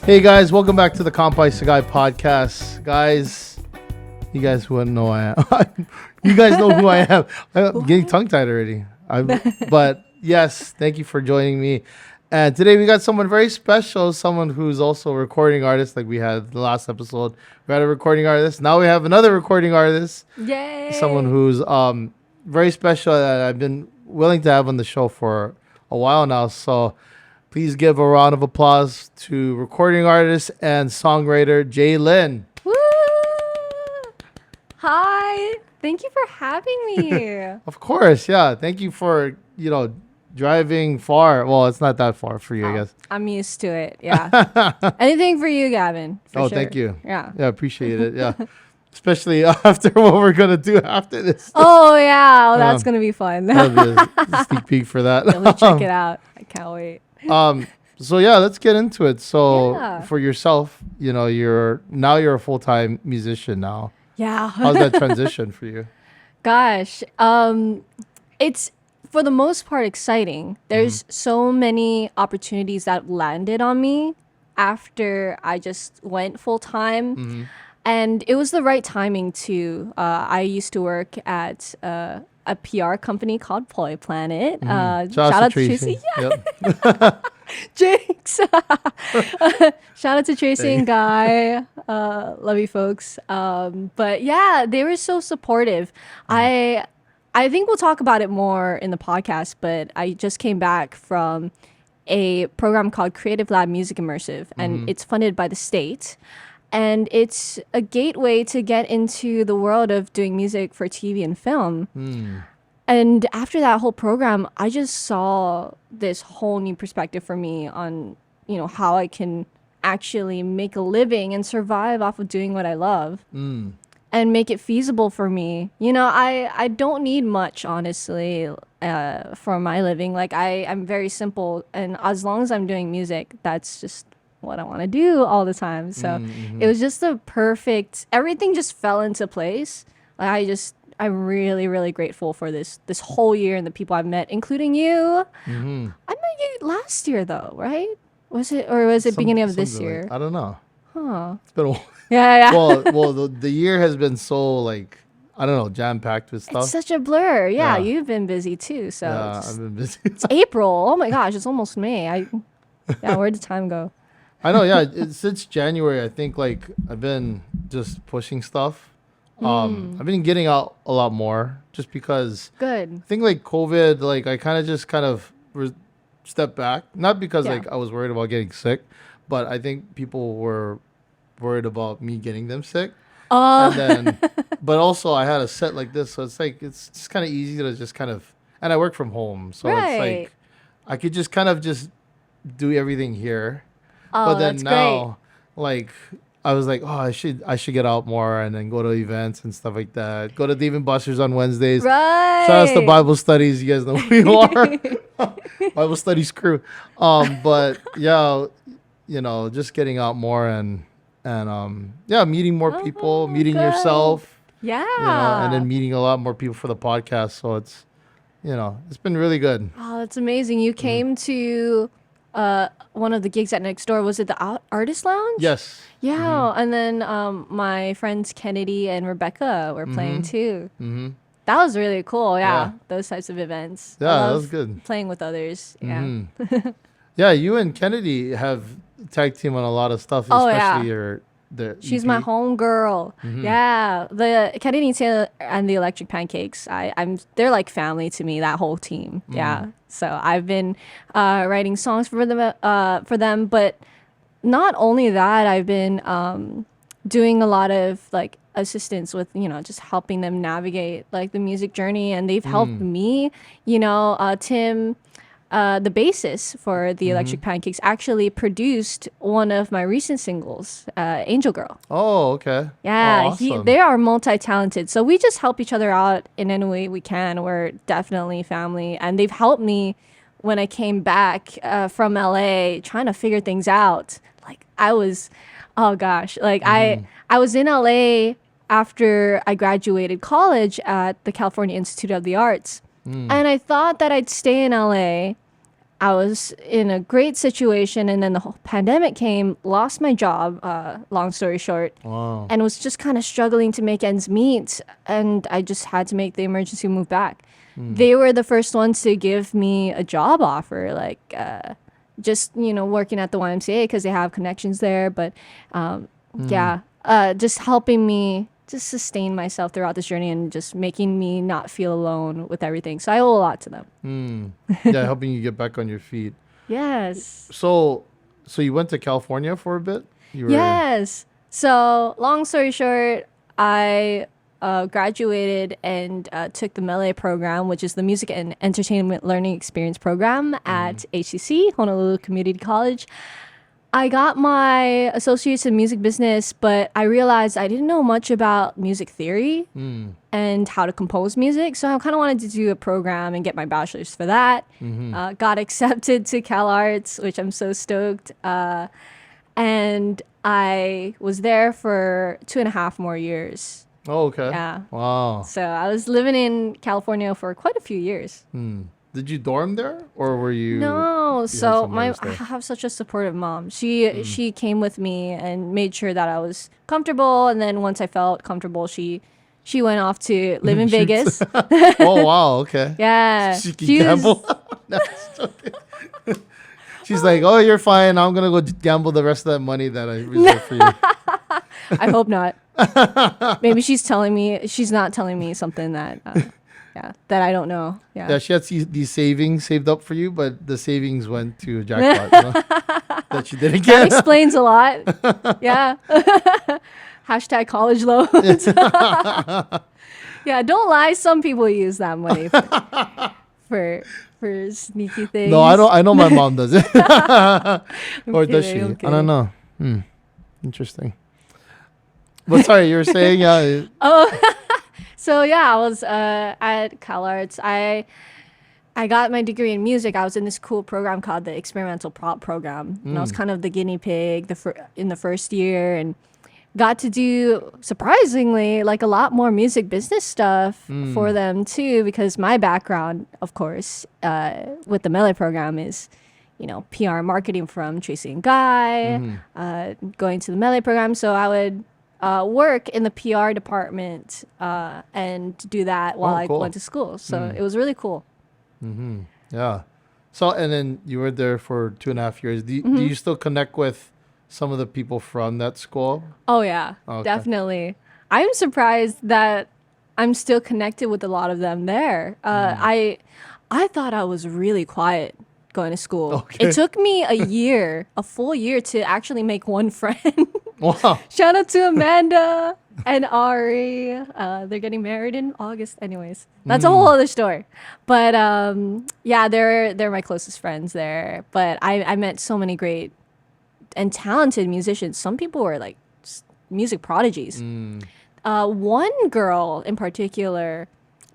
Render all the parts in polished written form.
Hey guys, welcome back to the Kampai Sugai podcast. Guys, you guys wouldn't know I am. You guys know who I am. I'm getting tongue-tied already. But yes, thank you for joining me. And today we got someone very special, someone who's also a recording artist like we had the last episode. We had a recording artist. Now we have another recording artist. Yay! Someone who's very special that I've been willing to have on the show for a while now. So please give a round of applause to recording artist and songwriter J.Lyn. Woo! Hi. Thank you for having me. Of course, yeah. Thank you for, driving far. Well, it's not that far for you, I guess. I'm used to it. Yeah. Anything for you, Gavin. For sure. Thank you. Yeah. Yeah, appreciate it. Yeah. Especially after what we're going to do after this. Oh, yeah. Well, that's going to be fun. That'll be a sneak peek for that. Check it out. I can't wait. So yeah, let's get into it. So Yeah. for yourself, you're a full-time musician now. Yeah. How's that transition for you? Gosh. It's for the most part exciting. There's so many opportunities that landed on me after I just went full-time. And it was the right timing too. I used to work at a PR company called Ploy Planet. Shout out to Tracy. Yeah. Yep. Jinx. Shout out to Tracy and Guy. Love you folks. But yeah, they were so supportive. I think we'll talk about it more in the podcast, but I just came back from a program called Creative Lab Music Immersive, and it's funded by the state. And it's a gateway to get into the world of doing music for TV and film. And after that whole program, I just saw this whole new perspective for me on, how I can actually make a living and survive off of doing what I love and make it feasible for me. I don't need much, honestly, for my living. Like, I'm very simple. And as long as I'm doing music, that's just what I want to do all the time. So it was just everything just fell into place. Like, I'm really, really grateful for this whole year and the people I've met, including you. I met you last year though, right? Was it beginning of this year? I don't know. Huh. It's been a while. Yeah. Well, the year has been so I don't know, jam-packed with stuff. It's such a blur. Yeah, Yeah. you've been busy too. So Yeah, I've been busy. it's April. Oh my gosh, it's almost May. Where'd the time go? I know, yeah. Since January, I think I've been just pushing stuff. I've been getting out a lot more just because Good. I think COVID, I kind of stepped back. Not because Yeah. I was worried about getting sick, but I think people were worried about me getting them sick. And then, but also I had a set like this, so it's just kind of easy to just and I work from home, so Right. it's I could just kind of just do everything here. Oh, But then that's now, I was like, oh, I should get out more and then go to events and stuff like that. Go to Dave and Buster's on Wednesdays. great. Right. Shout out to Bible studies. You guys know who you are. Bible studies crew. But yeah, just getting out more and meeting more people, meeting good. yourself. Yeah. And then meeting a lot more people for the podcast. So it's, it's been really good. Oh, that's amazing. You came to one of the gigs at Next Door. Was it the Artist Lounge? Yes. Yeah. And then my friends Kennedy and Rebecca were playing too. That was really cool. Yeah. Those types of events. Yeah, I that love was good. Playing with others. Yeah. Yeah, you and Kennedy have tag team on a lot of stuff, Oh, yeah. especially the She's EP. my home girl. Yeah. The Kennedy and the Electric Pancakes. They're like family to me, that whole team. Yeah. So I've been writing songs for them, but not only that, I've been doing a lot of assistance with just helping them navigate the music journey, and they've helped me. Tim, the bassist for the Electric Pancakes, actually produced one of my recent singles, Angel Girl. Oh, okay. Yeah, Oh, awesome. they are multi-talented. So we just help each other out in any way we can. We're definitely family. And they've helped me when I came back from LA trying to figure things out. I was in LA after I graduated college at the California Institute of the Arts. And I thought that I'd stay in LA I was in a great situation, and then the whole pandemic came, lost my job, long story short, Wow. and was just kind of struggling to make ends meet. And I just had to make the emergency move back. They were the first ones to give me a job offer, like just, working at the YMCA because they have connections there. But just helping me just sustain myself throughout this journey and just making me not feel alone with everything. So I owe a lot to them. Yeah, helping you get back on your feet. Yes. So you went to California for a bit? Yes. So long story short, I graduated and took the Melee program, which is the Music and Entertainment Learning Experience program at HCC, Honolulu Community College. I got my associates in music business, but I realized I didn't know much about music theory and how to compose music. So I kind of wanted to do a program and get my bachelor's for that. Got accepted to CalArts, which I'm so stoked. And I was there for 2.5 more years. Oh, okay. Yeah. Wow. So I was living in California for quite a few years. Did you dorm there, or were you? No. had So somewhere to I stay? have such a supportive mom. She came with me and made sure that I was comfortable. And then once I felt comfortable, she went off to live in Vegas. Oh wow. Okay. Yeah. She can She was- gamble. No, just joking. She's like, oh, you're fine. I'm gonna go gamble the rest of that money that I reserved for you. I hope not. Maybe she's not telling me something that that I don't know. Yeah, she had these savings saved up for you, but the savings went to a jackpot that you didn't That get. explains a lot. Yeah. Hashtag college loans. Yeah, don't lie. Some people use that money for sneaky things. No, I don't. I know my mom does it. Or does she? kidding, I'm I don't know. Interesting. But sorry, you were saying, yeah. So yeah, I was at CalArts. I got my degree in music. I was in this cool program called the Experimental Prop Program, and I was kind of the guinea pig in the first year, and got to do, surprisingly, like a lot more music business stuff for them too, because my background, of course, with the Melee program is, PR marketing from Tracy and Guy, going to the Melee program. So I would work in the PR department and do that while I cool. went to school. So it was really cool. Yeah. So, and then you were there for 2.5 years. Do you still connect with some of the people from that school? Oh yeah, Okay. definitely. I'm surprised that I'm still connected with a lot of them there. I thought I was really quiet going to school. Okay. It took me a full year to actually make one friend. Wow. Shout out to Amanda and Ari. They're getting married in August. Anyways, that's a whole other story. But yeah, they're my closest friends there. But I met so many great and talented musicians. Some people were like music prodigies. One girl in particular,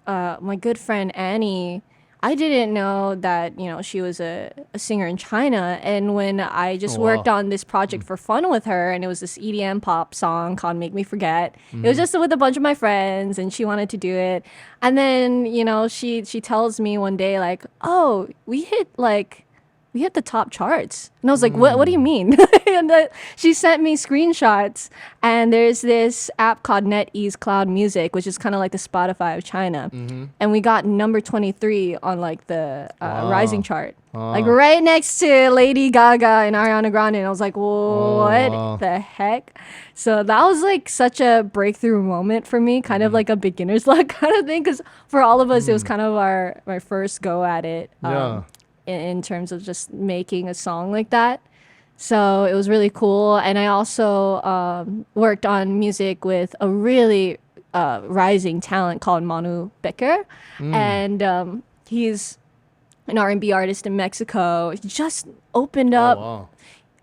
my good friend Annie, I didn't know that, she was a singer in China. And when I just worked on this project for fun with her, and it was this EDM pop song called Make Me Forget. It was just with a bunch of my friends, and she wanted to do it. And then, she tells me one day, like, oh, we hit the top charts. And I was like, what do you mean? And she sent me screenshots, and there's this app called NetEase Cloud Music, which is kind of like the Spotify of China. And we got number 23 on like the rising chart. Like right next to Lady Gaga and Ariana Grande. And I was like, what the heck? So that was like such a breakthrough moment for me, kind of like a beginner's luck kind of thing. Because for all of us, it was kind of my first go at it. In terms of just making a song like that. So it was really cool. And I also worked on music with a really rising talent called Manu Becker. And he's an R&B artist in Mexico. He just opened up. Wow.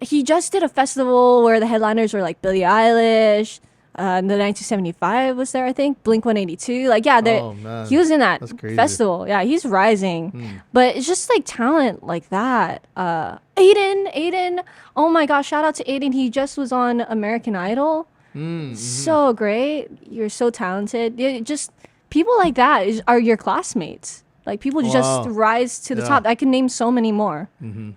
He just did a festival where the headliners were like Billie Eilish. The 1975 was there, I think. Blink-182. Like, yeah, man. he was in that That's crazy. festival. Yeah, he's rising. But it's just like talent like that. Aiden. Oh my gosh, shout out to Aiden. He just was on American Idol. So great. You're so talented. Just people like that are your classmates. Like people Wow. just rise to the Yeah. top. I can name so many more. Mm-hmm.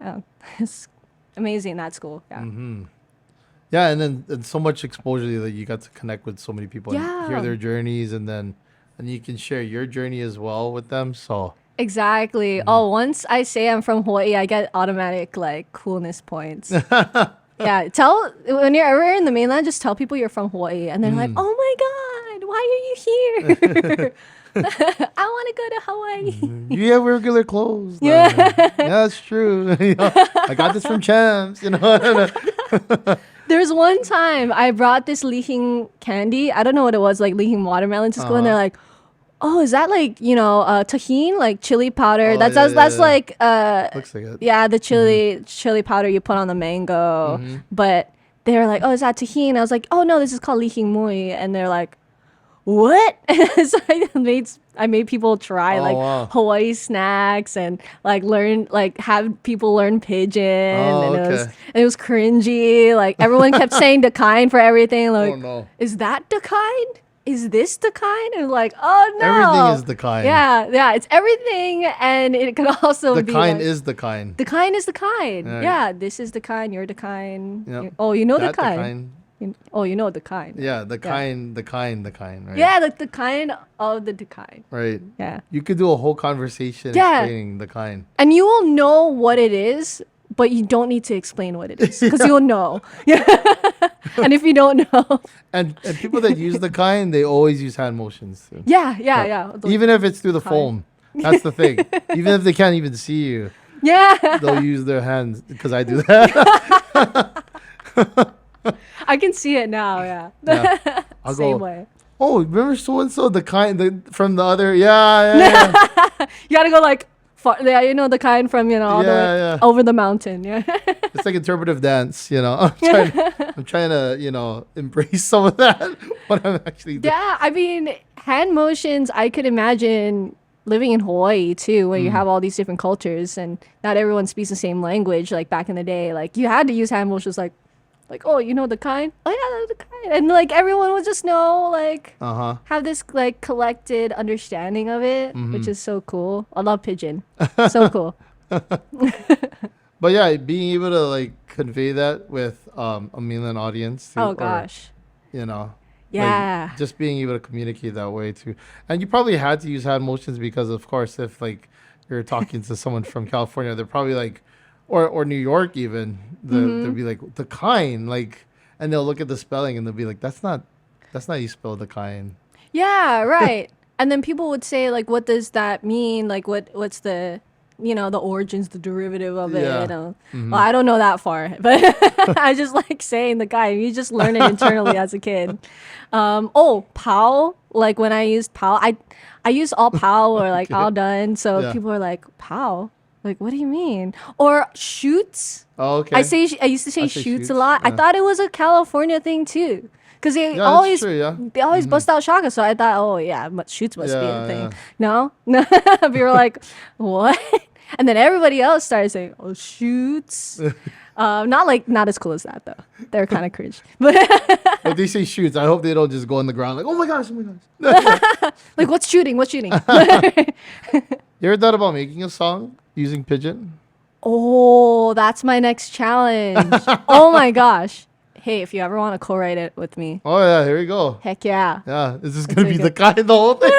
Yeah, it's amazing that school. Yeah. Mm-hmm. Yeah, and then and so much exposure that you got to connect with so many people and hear Yeah. their journeys, and you can share your journey as well with them. So Exactly. Oh, once I say I'm from Hawaii, I get automatic like coolness points. Yeah, tell when you're ever in the mainland, just tell people you're from Hawaii, and they're like, "Oh my God, why are you here? I want to go to Hawaii." you have regular clothes. Yeah. Yeah, that's true. You know, I got this from Champs. You know, There's one time I brought this lihing candy. I don't know what it was, like lihing watermelon to school, and they're like, "Oh, is that like tahine, like chili powder? Oh, that's yeah, that's yeah. like looks like it. yeah, the chili powder you put on the mango." But they were like, "Oh, is that tahine?" I was like, "Oh no, this is called lihing mui," and they're like, "What?" So I made people try Oh, like wow. Hawaii snacks and like have people learn pidgin, Oh, and okay. it was cringy. Like everyone kept saying the kind for everything. Like, Oh, no. is that the kind? Is this the kind? And like, oh no, Everything is the kind. Yeah, it's everything, and it could also The be kind like, is the kind. the kind is the kind. Right. Yeah, this is the kind. You're the kind. Yep. Oh, you know That the kind. Oh, you know the kind. Yeah, the kind, right? Yeah, like the kind of the kind. Right. Yeah. You could do a whole conversation Yeah. explaining the kind. And you will know what it is, but you don't need to explain what it is because you'll know. Yeah. And if you don't know, And people that use the kind, they always use hand motions too. yeah. Even if it's through the kind. phone. That's the thing. Even if they can't even see you, Yeah. they'll use their hands because I do that. I can see it now. Yeah. Yeah. I'll Same go, way. oh, remember so and so, from the other, yeah. You gotta go like far, yeah, the kind from all the way Yeah. over the mountain. Yeah. It's like interpretive dance, I'm trying to, embrace some of that. What I'm actually doing. Yeah, I mean, hand motions, I could imagine living in Hawaii too, where you have all these different cultures and not everyone speaks the same language. Like back in the day, like you had to use hand motions like, oh, you know the kind? Oh yeah, that's the kind. And like everyone would just know, like have this like collected understanding of it, which is so cool. I love pigeon. So cool. But yeah, being able to like convey that with a mainland audience too, Oh gosh. like, Yeah. just being able to communicate that way too. And you probably had to use hand motions because of course if like you're talking to someone from California, they're probably like or New York even, they'll be like the kind, like, and they'll look at the spelling and they'll be like, that's not how you spell the kind. Yeah, right. And then people would say like, what does that mean? Like what's the the origins, the derivative of it. Yeah. Well, I don't know that far, but I just like saying the guy. You just learn it internally as a kid. Pow. Like when I used pow, I use all pow or like all done. So Yeah. people are like, pow. Like, what do you mean? Or shoots. Oh, okay. I used to say I say shoots shoots, a lot. I yeah. thought it was a California thing too. Because they Yeah, always that's true, yeah. they always bust out shaka, so I thought, oh yeah, shoots must be Yeah, a thing. yeah. No, no, we were like, what? And then everybody else started saying, oh shoots. Not as cool as that though. They're kind of cringe. But If they say shoots, I hope they don't just go on the ground like, oh my gosh. like, what's shooting? What's shooting? You ever thought about making a song using pigeon? Oh, that's my next challenge. Oh my gosh. Hey, if you ever want to co-write it with me, Oh yeah, here we go. heck yeah. Yeah, is this gonna be pretty the kind the whole thing?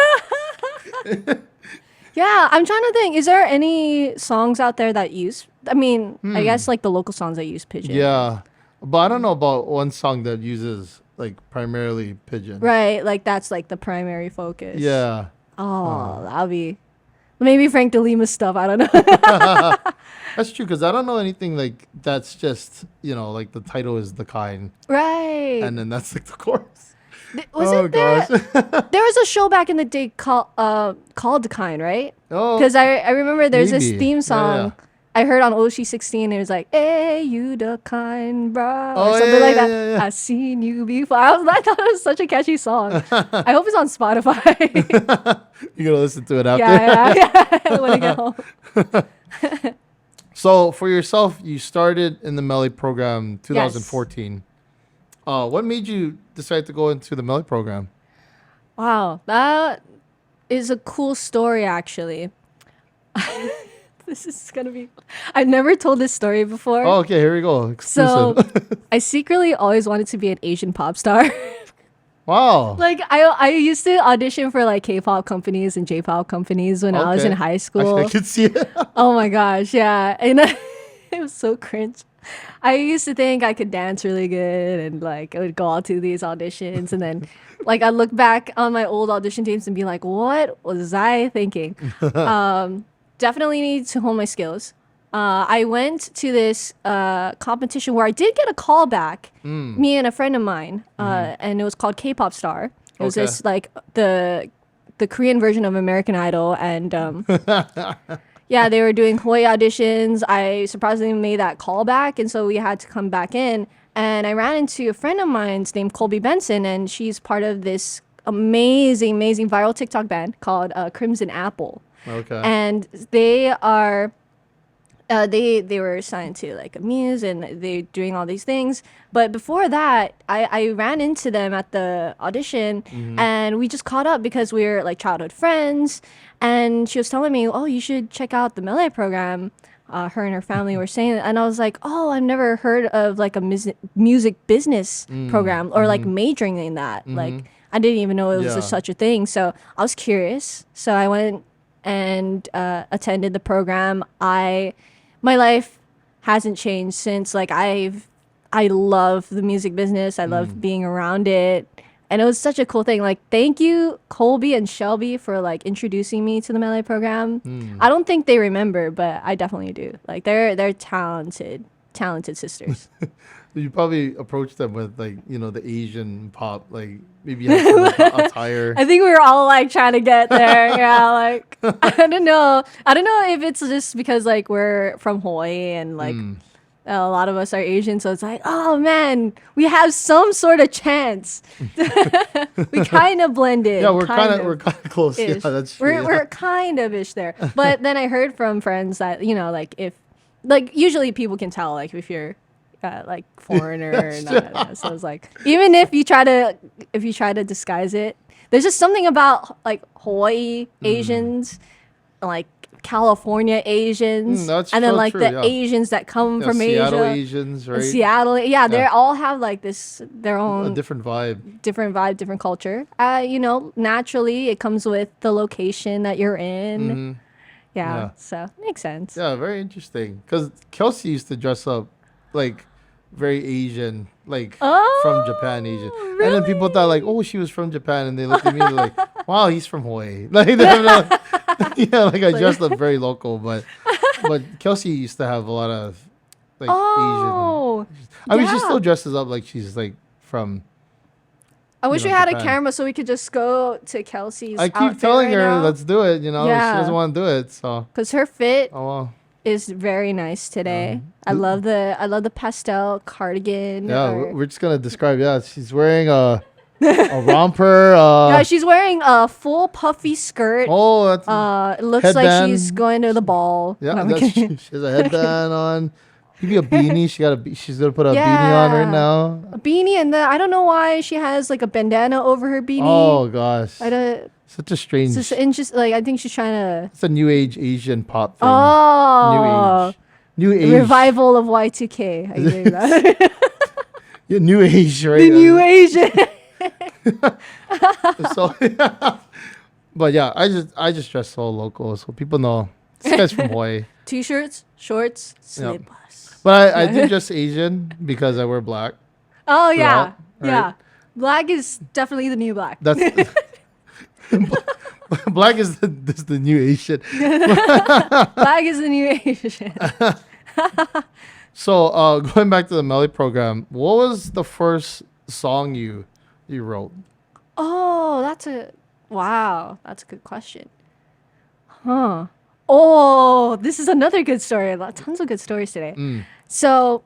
Yeah, I'm trying to think. Is there any songs out there that use? I mean, I guess like the local songs that use pigeon. Yeah, but I don't know about one song that uses like primarily pigeon. Right, like that's like the primary focus. Yeah. Oh, that'll be maybe Frank DeLima stuff. I don't know. That's true because I don't know anything like that's just like the title is the kind Right. and then that's like the chorus. Was Oh it there? gosh. There was a show back in the day called The Kind, right? Oh. Because I remember there's this maybe. theme Yeah, song yeah. I heard on Oshi 16. It was like, "Hey, you the kind, bruh," Oh, or something yeah, like yeah, that. yeah, yeah. I seen you before. I thought it was such a catchy song. I hope it's on Spotify. You're gonna listen to it after. yeah. When I get home. So for yourself, you started in the Melly program 2014. What made you decide to go into the Melly program? Wow, that is a cool story actually. This is gonna be. I've never told this story before. Oh, okay, here we go. So Exclusive. I secretly always wanted to be an Asian pop star. Wow. Like I used to audition for like K-pop companies and J-pop companies when I was in Okay. high school. I could see it. Oh my gosh, yeah. And it was so cringe. I used to think I could dance really good and like I would go out to these auditions and then like I look back on my old audition tapes and be like, what was I thinking? Definitely need to hone my skills. I went to this competition where I did get a call back, me and a friend of mine, and it was called K-pop Star. It was Okay. this like the Korean version of American Idol, and yeah, they were doing Hawaii auditions. I surprisingly made that call back, and so we had to come back in. And I ran into a friend of mine's named Colby Benson, and she's part of this amazing viral TikTok band called Crimson Apple. Okay. And they are they were signed to like a Muse and they're doing all these things. But before that, I ran into them at the audition and we just caught up because we were like childhood friends. And she was telling me, oh, you should check out the Melee program. Her and her family were saying it. And I was like, oh, I've never heard of like a music business program or like majoring in that. Like I didn't even know it was Yeah. such a thing. So I was curious. So I went and attended the program. My life hasn't changed since. Like I love the music business. I love being around it, and it was such a cool thing. Like thank you Colby and Shelby for like introducing me to the Melee program. I don't think they remember, but I definitely do. Like they're talented sisters. You probably approached them with like, you know, the Asian pop, like maybe you have some like, attire. I think we were all like trying to get there. Yeah, like I don't know. I don't know if it's just because like we're from Hawaii and like a lot of us are Asian, so it's like, oh man, we have some sort of chance. We kind of blended. Yeah, we're kind of close. Yeah, ish. that's true. Yeah. We're kind of ish there. But then I heard from friends that, you know, like if like usually people can tell like if you're like foreigner or not. So it's like even if you try to disguise it, there's just something about like Hawaii Asians, like California Asians, that's and then so like true, the yeah. Asians that come from Seattle Asia. Asians, right? Seattle, yeah, they all have like this their A own different vibe. different vibe, different culture. You know, naturally it comes with the location that you're in. Yeah, so makes sense. Yeah, very interesting. Because Kelsey used to dress up like very Asian, like from Japan, Asian. really? And then people thought like, oh, she was from Japan, and they looked at me like, wow, he's from Hawaii. Like, they have no, yeah, like I dressed up very local, but Kelsey used to have a lot of like Oh, Asian. I mean, she yeah. still dresses up like she's like from. I wish know, we had Japan. a camera so we could just go to Kelsey's. I keep outfit telling right her, now. let's do it. You know, Yeah. she doesn't want to do it. So, Because her fit oh well. is very nice today. I love the pastel cardigan. Yeah, or- we're just gonna describe. Yeah, she's wearing a romper. yeah, she's wearing a full puffy skirt. Oh, that's It looks like headband. she's going to the ball. yeah. No, I'm That's, kidding. she has a headband on. Maybe a beanie. She's gonna put a beanie on Yeah. right now. A beanie, and I don't know why she has like a bandana over her beanie. Oh gosh, I don't. such a strange. It's just like I think she's trying to. It's a new age Asian pop thing. Oh, New age. revival of Y2K. Are you doing that? Yeah, new age, right? The new Asian. So, but yeah, I just dress so local, so people know this guy's from Hawaii. T-shirts, shorts, slippers. But I do dress Asian because I wear black. Oh yeah, Throughout, yeah. right? Black is definitely the new black. That's black is the new Asian. Black is the new Asian. So going back to the Melee program, what was the first song you wrote? Oh, that's a good question. Huh. Oh, this is another good story. Tons of good stories today. So,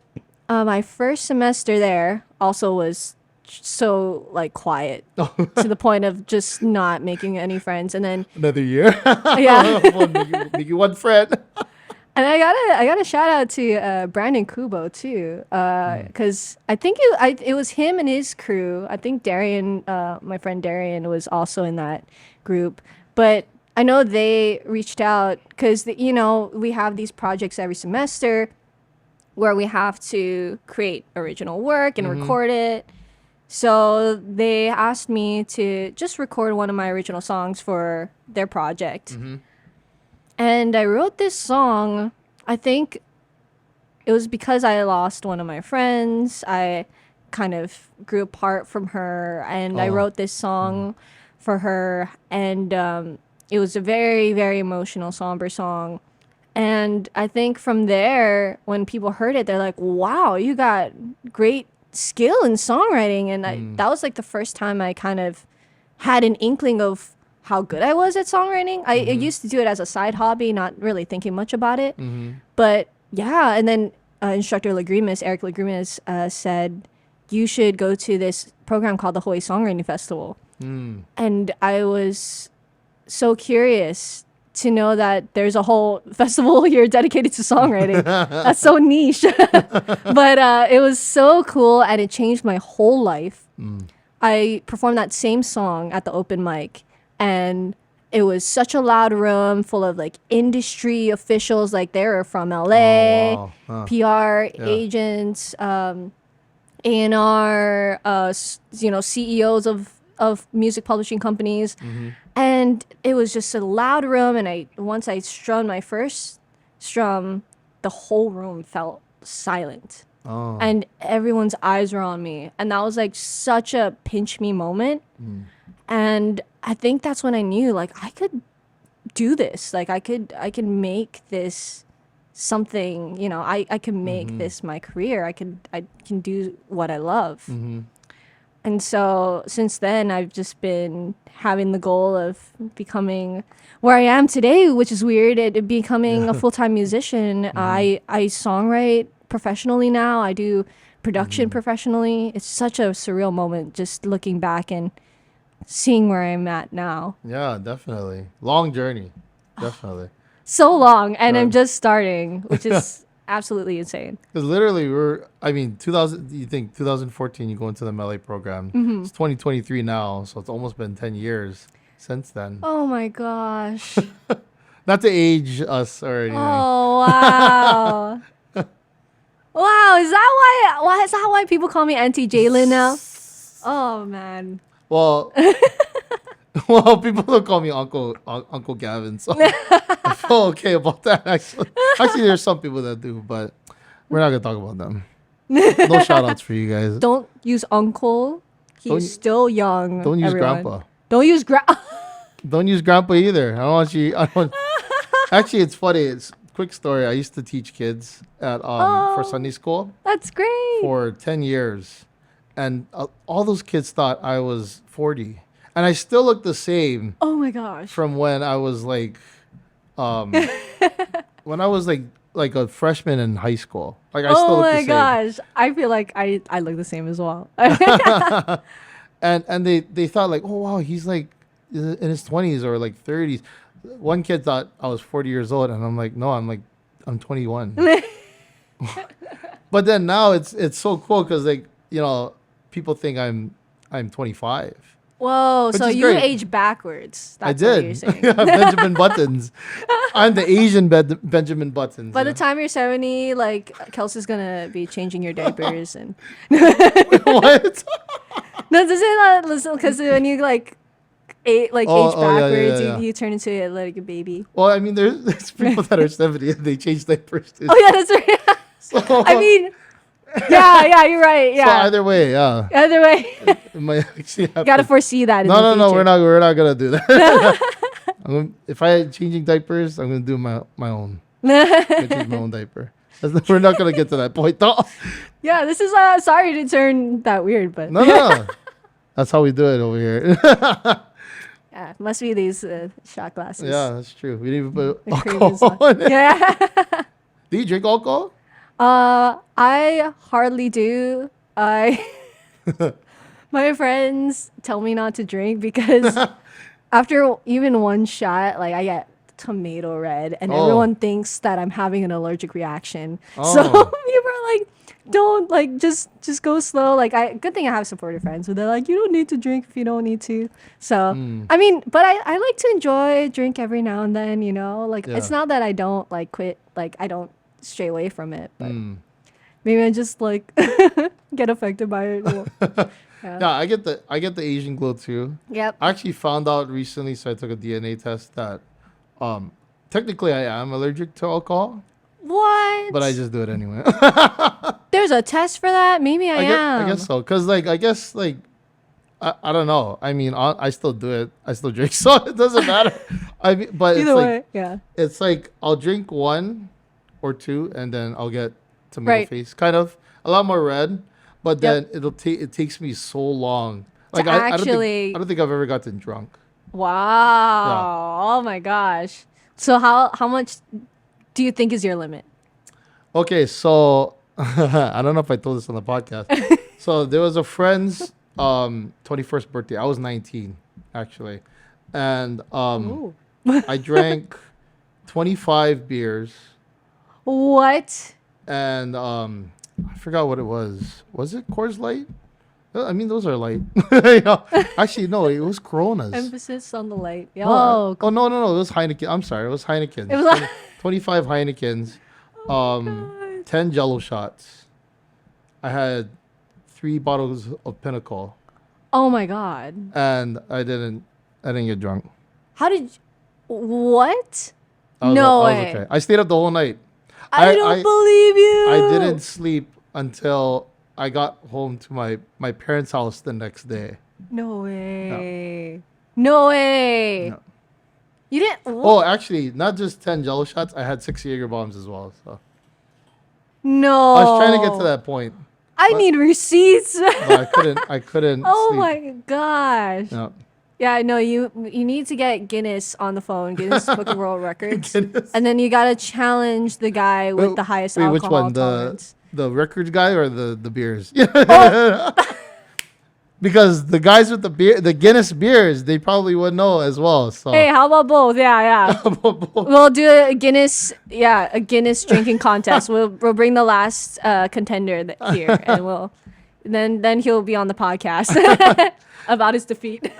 my first semester there also was so like quiet to the point of just not making any friends. And then Another year. Yeah. Make you one friend. and I got a shout out to Brandon Kubo too, because I think it was him and his crew. I think Darian, my friend Darian, was also in that group. But I know they reached out because, we have these projects every semester where we have to create original work and record it. So they asked me to just record one of my original songs for their project. And I wrote this song, I think it was because I lost one of my friends. I kind of grew apart from her, and I wrote this song for her. And it was a very, very emotional, somber song. And I think from there, when people heard it, they're like, wow, you got great skill in songwriting. And that was like the first time I kind of had an inkling of how good I was at songwriting. I used to do it as a side hobby, not really thinking much about it. But yeah, and then instructor Eric Lagrimas, said, you should go to this program called the Hawaii Songwriting Festival. And I was so curious to know that there's a whole festival here dedicated to songwriting. That's so niche. But it was so cool, and it changed my whole life. I performed that same song at the open mic, and it was such a loud room full of like industry officials, like they were from LA, PR agents, A&R, CEOs of music publishing companies. And it was just a loud room, and once I strummed my first strum, the whole room felt silent. And everyone's eyes were on me, and that was like such a pinch me moment. And I think that's when I knew, like, I could do this. Like, I could make this something, I can make this my career. I can do what I love. And so since then, I've just been having the goal of becoming where I am today, which is weird, becoming a full-time musician. I songwrite professionally now. I do production professionally. It's such a surreal moment just looking back and seeing where I'm at now. Yeah, definitely. Long journey. Definitely. So long, and I'm just starting, which is absolutely insane. Because literally, you think 2014, you go into the MLA program. It's 2023 now, so it's almost been 10 years since then. Oh my gosh. Not to age us or anything. Oh, wow. Wow, is that why people call me Auntie J.Lyn now? Oh, man. Well, people don't call me Uncle Gavin, so I feel okay about that, actually. Actually, there's some people that do, but we're not going to talk about them. No shout-outs for you guys. Don't use uncle. He's still young. Don't use everyone. grandpa. Don't use Don't use grandpa either. Actually, it's funny. It's a quick story. I used to teach kids at for Sunday school. That's great. For 10 years. And all those kids thought I was 40. And I still look the same. Oh my gosh. From when I was like like a freshman in high school. Like I still look the same. Oh my gosh. I feel like I look the same as well. and they thought like, oh wow, he's like in his 20s or like 30s. One kid thought I was 40 years old, and I'm like, no, I'm 21. But then now it's so cool because like, people think I'm 25. Whoa, Which so you great. age backwards. That's I did. What you're saying. Yeah, Benjamin Buttons. I'm the Asian Benjamin Buttons. By the time you're 70, like Kelsey's gonna be changing your diapers and. What? No, this is not listen because when you age backwards, yeah. you turn into like a baby. Well, I mean, there's people that are 70 and they change diapers too. Oh yeah, that's right. So, I mean. Yeah, you're right. Yeah. So either way, yeah. Either way. It might actually happen. Gotta foresee that. No, we're not gonna do that. If I changing diapers, I'm gonna do my own. I'm gonna change my own diaper. We're not gonna get to that point though. Yeah, this is sorry to turn that weird, but no. That's how we do it over here. Yeah, must be these shot glasses. Yeah, that's true. We didn't even put The alcohol in it. Yeah. Do you drink alcohol? I hardly do. My friends tell me not to drink because after even one shot, like I get tomato red, and everyone thinks that I'm having an allergic reaction. So people are like, don't like just go slow. Like good thing I have supportive friends, so they're like, you don't need to drink if you don't need to. So I mean, but I like to enjoy a drink every now and then. Like it's not that I don't like quit. Like I don't stray away from it, but maybe I just like get affected by it. Yeah, I get the Asian glow too. Yep. I actually found out recently, so I took a DNA test that technically I am allergic to alcohol. What? But I just do it anyway. There's a test for that? Maybe I am. I guess so. Because, I don't know. I mean, I still do it. I still drink, so it doesn't matter. But Either way, yeah. It's like I'll drink one or two, and then I'll get tomato face. Kind of. A lot more red. But then it takes me so long. Like, I don't think I've ever gotten drunk. Wow. Yeah. Oh, my gosh. So how much do you think is your limit? Okay, so I don't know if I told this on the podcast. So there was a friend's 21st birthday. I was 19, actually. And I drank 25 beers. What? And I forgot what it was. Was it Coors Light? I mean, those are light. Actually, no, it was Coronas. Emphasis on the light. No, no. It was Heineken. I'm sorry, it was Heineken. It was 25 Heinekens, 10 Jello shots. I had 3 bottles of Pinnacle. Oh my god! And I didn't get drunk. How did? What? I was okay. I stayed up the whole night. I don't believe you. I didn't sleep until I got home to my parents' house the next day. No way. No way. No. You didn't. Oh, actually, not just 10 Jello shots. I had 6 Jaeger bombs as well. So. No. I was trying to get to that point. I need receipts. I couldn't. Oh sleep. my gosh. No. Yeah, no, you need to get Guinness on the phone, Guinness Book of World Records. Guinness. And then you gotta challenge the guy with the highest alcohol which one? tolerance. The records guy or the beers? Oh. Because the guys with the Guinness beers, they probably would know as well. So hey, how about both? Yeah. We'll do a Guinness drinking contest. We'll bring the last contender here, and then he'll be on the podcast about his defeat.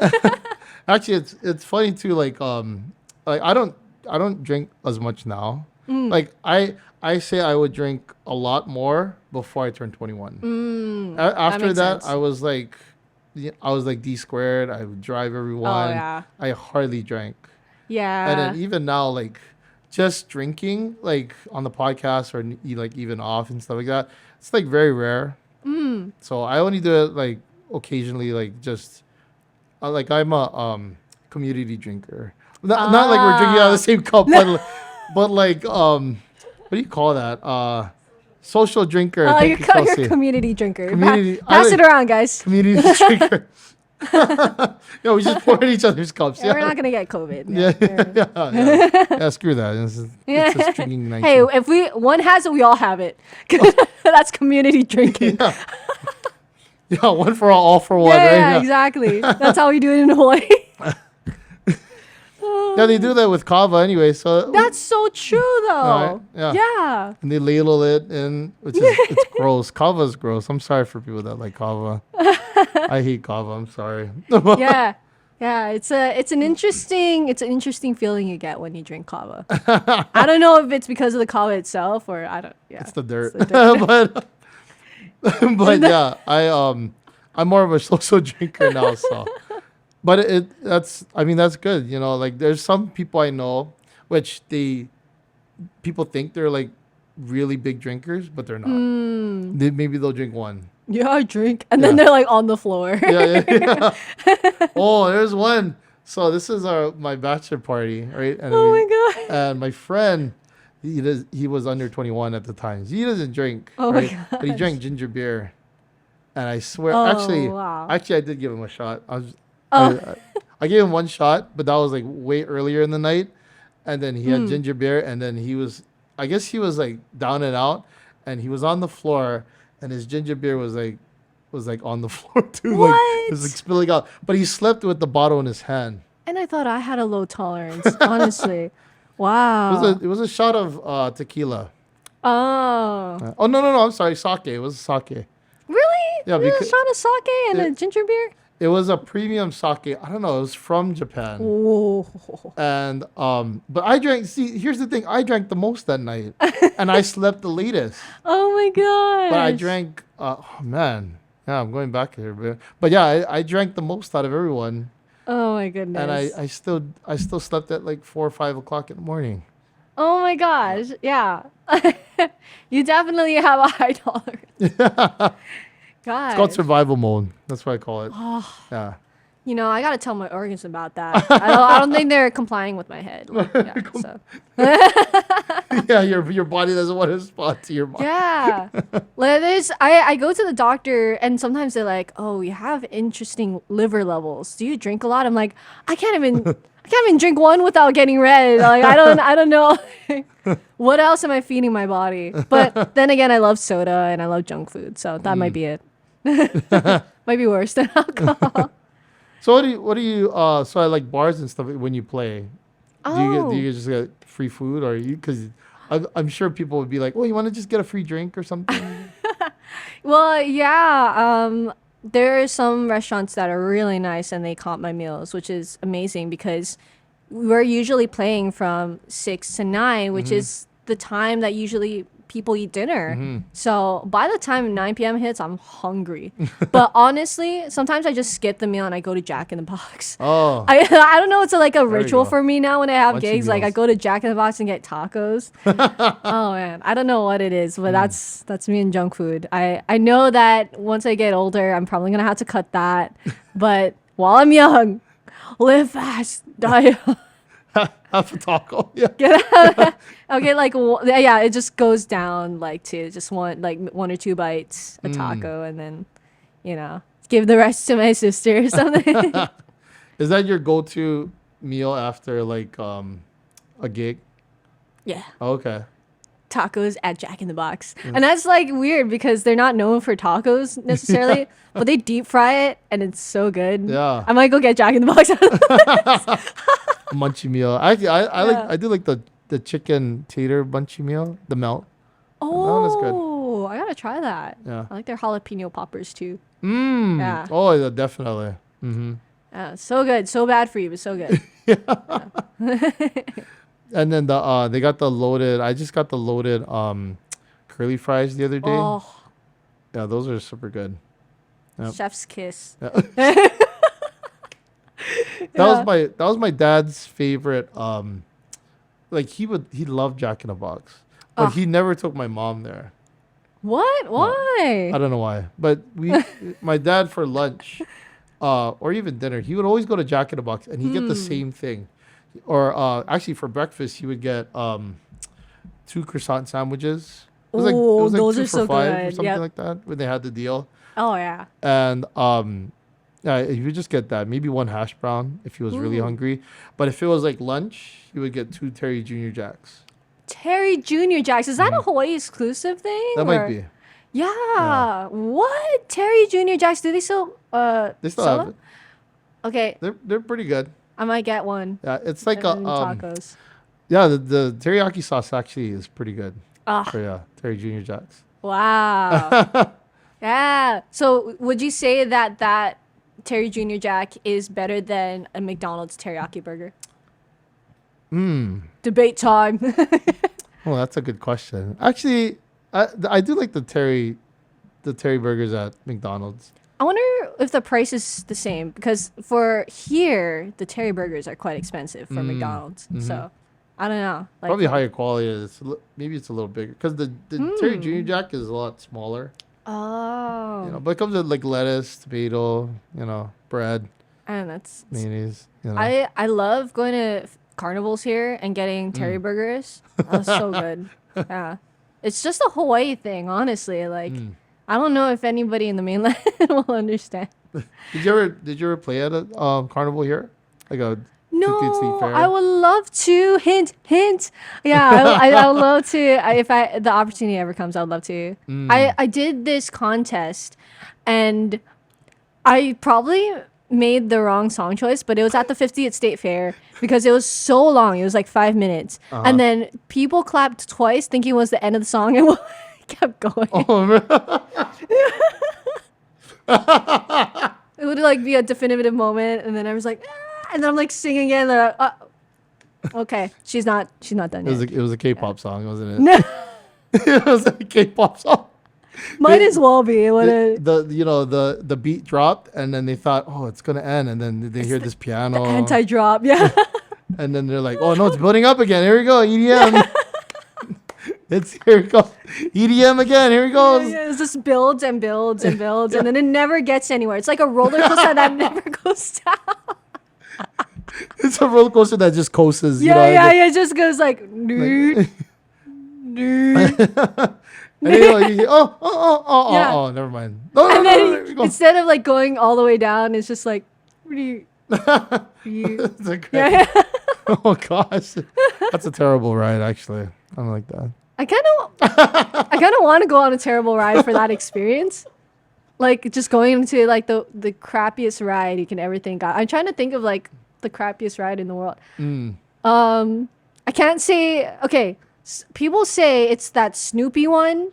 Actually, it's funny too. Like I don't drink as much now. Like I say I would drink a lot more before I turned 21. After that I was like D squared. I would drive everyone. Oh, yeah. I hardly drank. Yeah. And then even now, like just drinking, like on the podcast or like even off and stuff like that, it's like very rare. So I only do it like occasionally, like just like I'm a community drinker. Not like we're drinking out of the same cup, but like what do you call that? Social drinker. Oh, you're a community drinker. Community, pass it around, guys. Community drinker. Yeah, we just pour in each other's cups. Yeah, we're not gonna get COVID. Yeah, screw that. It's just drinking 19. Hey, if one has it, we all have it. That's community drinking. Yeah, one for all for one. Yeah, exactly. That's how we do it in Hawaii. Yeah, they do that with kava anyway. So that's so true, though. Right? Yeah. And they ladle it in, which is it's gross. Kava's gross. I'm sorry for people that like kava. I hate kava. I'm sorry. Yeah. It's an interesting feeling you get when you drink kava. I don't know if it's because of the kava itself or I don't. Yeah. It's the dirt. but yeah, I'm more of a social drinker now. So. But that's good. Like there's some people I know, which people think they're like really big drinkers, but they're not. Maybe they'll drink one. Yeah, I drink. And then they're like on the floor. Yeah. Oh, there's one. So this is my bachelor party, right? And oh my God. And my friend, he was under 21 at the time. He doesn't drink. Oh right? my God. But he drank ginger beer. And I swear, wow. actually I did give him a shot. I gave him one shot, but that was like way earlier in the night. And then he had ginger beer, and then I guess he was like down and out, and he was on the floor, and his ginger beer was like on the floor too. What? Like it was like spilling out. But he slept with the bottle in his hand. And I thought I had a low tolerance, honestly. Wow. It was a shot of tequila. Oh. Oh no! I'm sorry, sake. It was sake. Really? Yeah, Really? A because shot of sake and a ginger beer? it was a premium sake. I don't know. It was from Japan. Whoa. And but I drank. See, here's the thing. I drank the most that night, and I slept the latest. Oh my gosh. But I drank. Oh man, yeah, I'm going back here, but yeah, I drank the most out of everyone, Oh my goodness. and I still slept at like 4 or 5 o'clock in the morning. Oh my gosh. Yeah. You definitely have a high tolerance. God. It's called survival mode. That's what I call it. Yeah. You know, I gotta tell my organs about that. I don't think they're complying with my head. Like, yeah, so. Yeah, your body doesn't want to respond to your mind. Yeah. Like this, I go to the doctor and sometimes they're like, "Oh, you have interesting liver levels. Do you drink a lot?" I'm like, I can't even drink one without getting red. Like I don't know. What else am I feeding my body? But then again, I love soda and I love junk food, so that might be it. Might be worse than alcohol. So what do you so I like bars and stuff when you play? Do you just get free food or you because I'm sure people would be like, "Oh, you want to just get a free drink or something?" Well, yeah. There are some restaurants that are really nice and they comp my meals, which is amazing because we're usually playing from 6 to 9, which is the time that usually people eat dinner. So by the time 9 p.m. hits, I'm hungry. But honestly, sometimes I just skip the meal and I go to Jack in the Box. Oh, I don't know. It's like a you ritual go. for me now when I have Munchy gigs. Like I meals. go to Jack in the Box and get tacos. Oh man, I don't know what it is, but that's me and junk food. I know that once I get older, I'm probably gonna have to cut that. But while I'm young, live fast, die young. have a taco. Yeah. Okay, like yeah, it just goes down like to just one or two bites a taco, and then give the rest to my sister or something. Is that your go-to meal after like a gig? Yeah. Okay. Tacos at Jack in the Box. And that's like weird because they're not known for tacos necessarily, but they deep fry it and it's so good. Yeah. I might go get Jack in the Box. Munchy meal. I do like the chicken tater munchy meal, the melt. one is good. Oh, I gotta try that. Yeah. I like their jalapeno poppers too. Yeah. Oh, yeah, definitely. So good. So bad for you, but so good. And then they got the loaded. I just got the loaded curly fries the other day. Oh, Yeah, those are super good. Yep. chef's kiss. That was my dad's favorite. Like he loved Jack in the Box, but he never took my mom there. What? Why? I don't know why, but my dad for lunch, or even dinner, he would always go to Jack in the Box and he'd get the same thing, or actually for breakfast he would get 2 croissant sandwiches. It was like those 2 are for so $5 good. or something like that when they had the deal. Oh yeah. And yeah, he would just get that. Maybe 1 hash brown if he was really hungry. But if it was like lunch, he would get 2 Terry Junior Jacks. Terry Junior Jacks. Is that a Hawaii exclusive thing? That might be. Yeah. What? Terry Junior Jacks? Do they still They still sell have them? it. Okay, They're pretty good. I might get one. Yeah, it's like Better than tacos. yeah, the teriyaki sauce actually is pretty good. Ah. For Terry Junior Jacks. Wow. Yeah. So would you say that Terry Junior Jack is better than a McDonald's teriyaki burger? Debate time. Oh, that's a good question. Actually, I do like the Terry burgers at McDonald's. I wonder if the price is the same because for here the Terry burgers are quite expensive for McDonald's. So I don't know. Like, Probably higher quality. Maybe it's a little bigger because the Terry Junior Jack is a lot smaller. Oh. But it comes with like lettuce, tomato, bread, And that's mayonnaise. I love going to carnivals here and getting Terry burgers. That's so good. Yeah. It's just a Hawaii thing, honestly. Like I don't know if anybody in the mainland will understand. Did you ever play at a carnival here? Like a 50th State No, Fair? I would love to. Hint, hint. Yeah, I would love to. If the opportunity ever comes, I would love to. I did this contest, and I probably made the wrong song choice, but it was at the 50th State Fair because it was so long. It was like 5 minutes. And then people clapped twice thinking it was the end of the song and kept going. Oh, man. It would like be a definitive moment, and then I was like, ah, and then I'm like singing again. They're like, okay, she's not done yet. It was a K-pop song, wasn't it? It was a K-pop song. Might as well be. The beat dropped, and then they thought, oh, it's gonna end, and then they hear this piano. The anti-drop, yeah. And then they're like, oh no, it's building up again. Here we go, EDM. Here it goes. EDM again. Here it goes. Yeah, it just builds and builds and builds, and then it never gets anywhere. It's like a roller coaster that never goes down. It's a roller coaster that just coasts. Yeah. It just goes like, never mind. And then instead of like going all the way down, it's just like, yeah. Oh gosh, that's a terrible ride. Actually, I don't like that. I kind of want to go on a terrible ride for that experience. Like just going into like the crappiest ride you can ever think of. I'm trying to think of like the crappiest ride in the world. I can't say. Okay, people say it's that Snoopy one.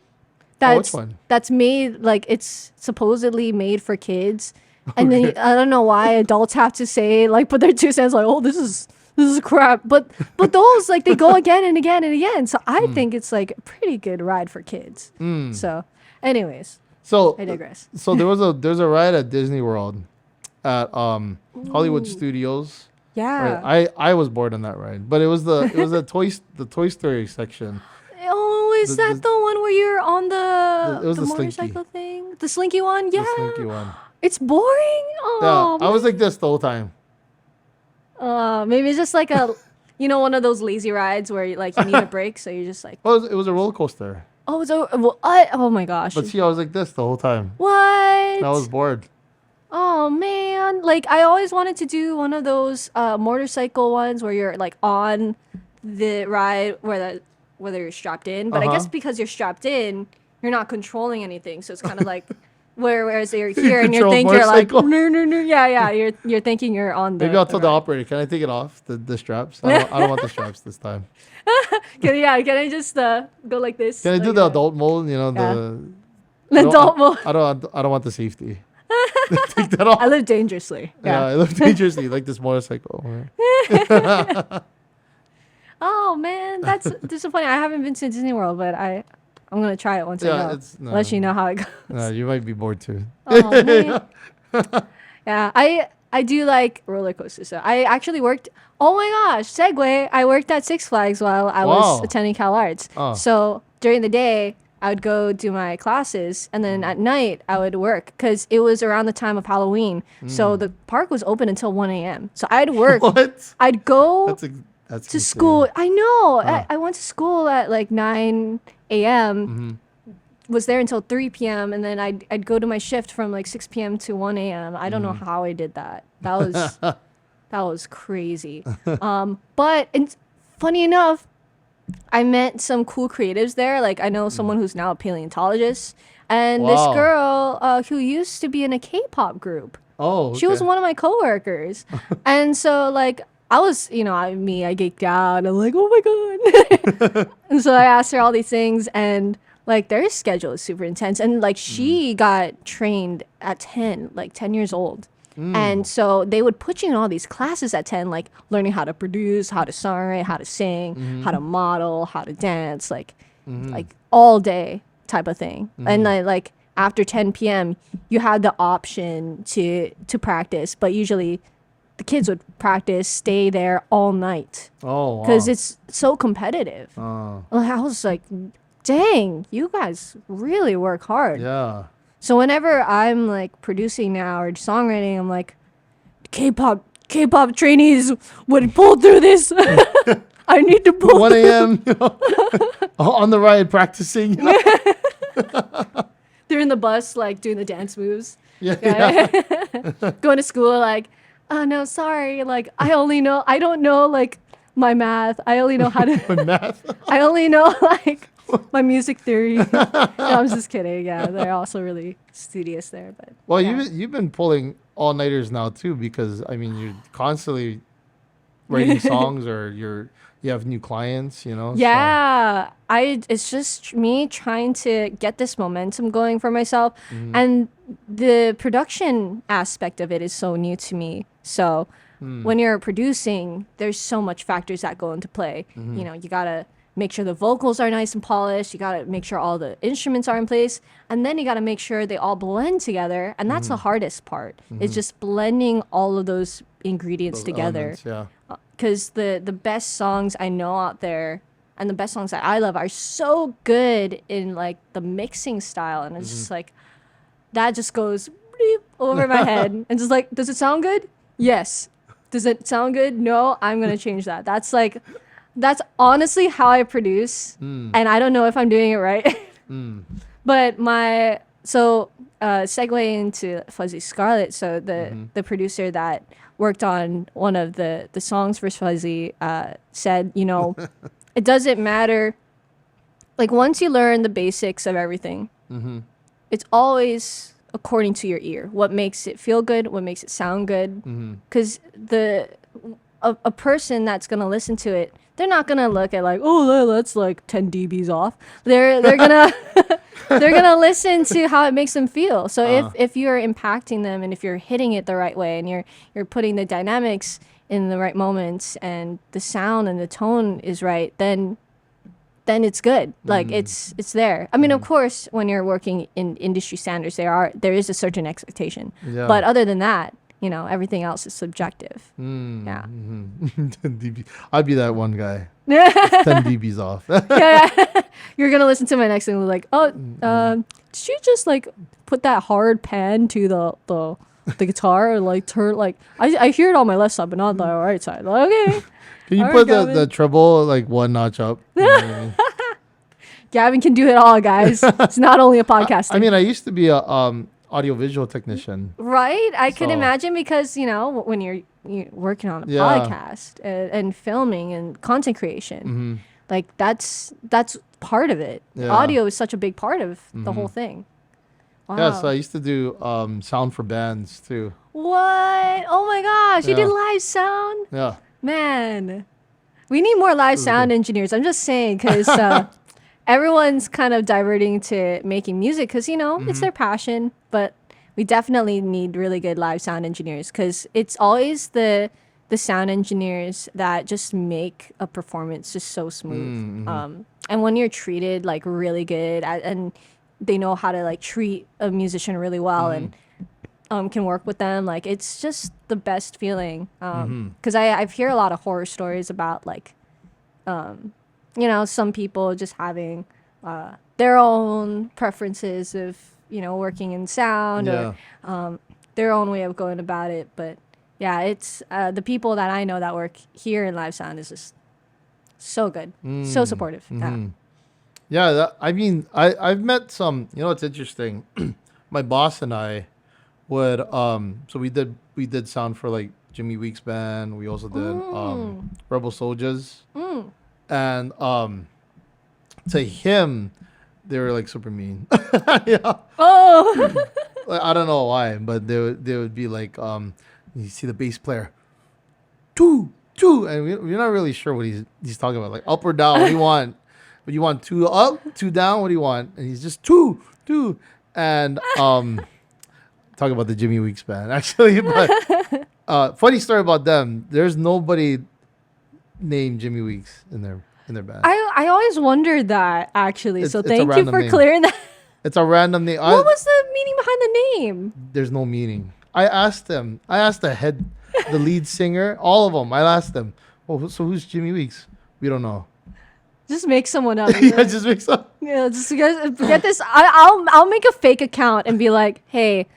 Which one? That's made like it's supposedly made for kids, and then I don't know why adults have to say like put their 2 cents like, oh, this is crap. But those like they go again and again and again. So I think it's like a pretty good ride for kids. So, anyways, I digress. So there's a ride at Disney World at Hollywood Studios. Yeah. Right? I was bored on that ride, but it was the Toy Story section. Oh, is that the one where you're on the Slinky. motorcycle thing? The Slinky one? Yeah. The Slinky one. It's boring. Oh, yeah, I was like this the whole time. Maybe it's just like one of those lazy rides where like you need a break, so you're just like. Oh, it was a roller coaster. Oh, oh my gosh. But see, I was like this the whole time. What? I was bored. Oh man, like I always wanted to do one of those motorcycle ones where you're like on the ride whether you're strapped in, but I guess because you're strapped in, you're not controlling anything, so it's kind of like. Whereas you're here and you're thinking you're like no, yeah, you're thinking you're on the. Maybe I'll tell the operator. Can I take it off the straps? I don't want the straps this time. Can I just go like this? Can I do the adult mode? The adult mode. I don't want the safety. Take that off. I live dangerously. Yeah, I live dangerously like this motorcycle. Oh man, that's disappointing. I haven't been to Disney World, but I'm gonna try it once I go. Let you know how it goes. No, you might be bored too. Oh man. Yeah, I do like roller coasters. So I actually worked. Oh my gosh, segue! I worked at Six Flags while I was attending Cal Arts. Oh. So during the day, I would go do my classes, and then at night I would work because it was around the time of Halloween. So the park was open until 1 a.m. So I'd work. What? I'd go that's to school. I know. I went to school at like 9 a.m. Was there until 3 p.m. and then I'd go to my shift from like 6 p.m. to 1 a.m. I don't know how I did that. That was crazy. But funny enough, I met some cool creatives there. Like I know someone who's now a paleontologist, and this girl who used to be in a K-pop group. Oh, okay. She was one of my coworkers, and so like. I was, I geeked out. I'm like, oh my God. And so I asked her all these things, and like their schedule is super intense. And like she got trained at 10, like 10 years old. And so they would put you in all these classes at 10, like learning how to produce, how to songwrite, how to sing, how to model, how to dance, like all day type of thing. And like after 10 p.m., you had the option to practice, but usually the kids would practice, stay there all night. Oh, wow. Because it's so competitive. Like, I was like, dang, you guys really work hard. Yeah. So whenever I'm like producing now or songwriting, I'm like, K-pop trainees would pull through this. I need to pull 1 a.m. On the ride practicing. They're in the bus, like doing the dance moves. Yeah. Going to school, like, oh no, sorry. Like I don't know like my math. I only know how to my math. I only know like my music theory. No, I'm just kidding. Yeah, they're also really studious there. But Well, yeah. you've been pulling all nighters now too, because I mean you're constantly writing songs, or you have new clients, you know. Yeah, it's just me trying to get this momentum going for myself, and the production aspect of it is so new to me. So when you're producing, there's so much factors that go into play. You know, you gotta make sure the vocals are nice and polished. You gotta make sure all the instruments are in place, and then you gotta make sure they all blend together. And that's the hardest part. It's just blending all of those ingredients Those together. elements, yeah. Because the best songs I know out there and the best songs that I love are so good in like the mixing style, and it's just like that just goes beep over my head and just like, does it sound good? Yes. Does it sound good? No. I'm gonna change that. That's honestly how I produce, and I don't know if I'm doing it right. But segue into Fuzzy Scarlet. So the producer that worked on one of the songs for Fuzzy said, you know, it doesn't matter. Like once you learn the basics of everything, it's always according to your ear. What makes it feel good? What makes it sound good? Because a person that's gonna listen to it, they're not gonna look at like, oh, that's like 10 dBs off. They're gonna they're gonna listen to how it makes them feel. So if you're impacting them, and if you're hitting it the right way, and you're putting the dynamics in the right moments, and the sound and the tone is right, then it's good. Like it's there. I mean, of course, when you're working in industry standards, there is a certain expectation. Yeah. But other than that, you know, everything else is subjective. Yeah. 10 dB. I'd be that one guy. 10 dBs off. Yeah. You're gonna listen to my next thing and be like, oh, did you just like put that hard pan to the guitar, or like turn like I hear it on my left side but not the right side. Like, okay. Can you All put right, the treble like one notch up? You know what I mean? Gavin can do it all, guys. It's not only a podcast. I mean, I used to be a audiovisual technician. Right? I could So- imagine, because, you know, when you're working on a Yeah. podcast and filming and content creation, like that's part of it. Yeah. Audio is such a big part of the whole thing. Wow. Yeah, so I used to do sound for bands too. What? Oh my gosh, you Yeah. did live sound? Yeah. Man, we need more live sound engineers. I'm just saying, because everyone's kind of diverting to making music because, you know, it's their passion. But we definitely need really good live sound engineers, because it's always the sound engineers that just make a performance just so smooth. And when you're treated like really good and they know how to like treat a musician really well and can work with them, like it's just the best feeling. Because I've heard a lot of horror stories about like you know, some people just having their own preferences of, you know, working in sound or their own way of going about it. But yeah, it's the people that I know that work here in live sound is just so good, so supportive. Yeah, I mean, I've met some. You know, it's interesting. My boss and I would so we did sound for like Jimmy Weeks band. We also did Rebel Soldiers, and to him, they were like super mean. Yeah. Oh, Like, I don't know why, but they would be like, you see the bass player, two, and we're not really sure what he's talking about. Like up or down, what do you want? But you want two up, two down. What do you want? And he's just two, and talking about the Jimmy Weeks band actually. But funny story about them. There's nobody named Jimmy Weeks in their band. I always wondered that actually. So It's a thank you random for name. clearing that. It's a random name. What was the meaning behind the name? There's no meaning. I asked the lead singer, all of them. I asked them, "Oh, so who's Jimmy Weeks?" We don't know. Just make someone up. Yeah, just mix up. Yeah, just forget this. I'll make a fake account and be like, hey,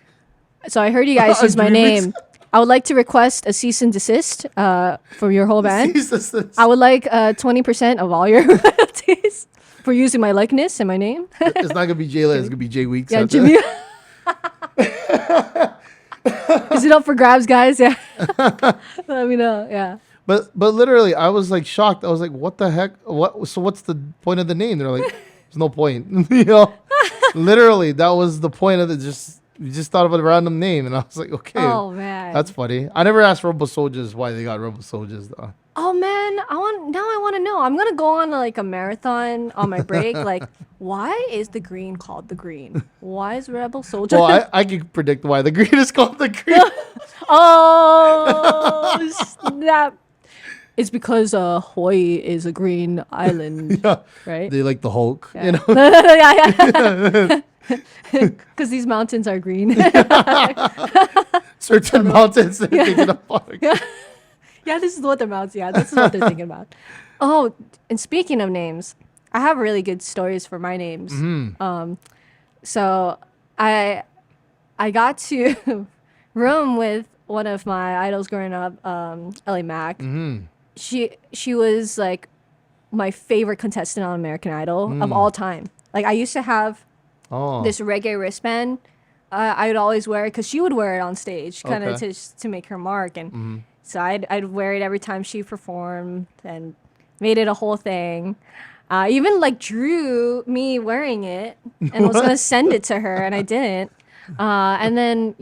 so I heard you guys use my Jimmy name. Weeks. I would like to request a cease and desist for your whole band. Jesus. I would like 20% of all your royalties for using my likeness and my name. It's not gonna be J.Lyn. It's gonna be J Weeks. Yeah, Jimmy. Is it up for grabs, guys? Yeah. Let me know. Yeah. But literally, I was like shocked. I was like, "What the heck? What? So what's the point of the name?" They're like, There's no point. You know, literally, that was the point of it. You just thought of a random name, and I was like, okay, Oh man. that's funny. I never asked Robo Soldiers why they got Robo Soldiers though. Oh man, I want to know. I'm gonna go on like a marathon on my break. Like, why is the green called the green? Why is Rebel Soldier? Well, I can predict why the green is called the green. Oh snap! It's because Hawaii is a green island, Yeah, right? they like the Hulk. Yeah. You know, yeah. Because these mountains are green. certain mountains they're thinking about. Yeah, this is what they're mountains. Yeah, this is what they're thinking about. Oh, and speaking of names, I have really good stories for my names. So I got to room with one of my idols growing up, Eli Mac. She was like my favorite contestant on American Idol of all time. Like I used to have this reggae wristband. I would always wear it because she would wear it on stage, kind of to make her mark, and so I'd wear it every time she performed and made it a whole thing. Even like drew me wearing it and was gonna send it to her, and I didn't. And then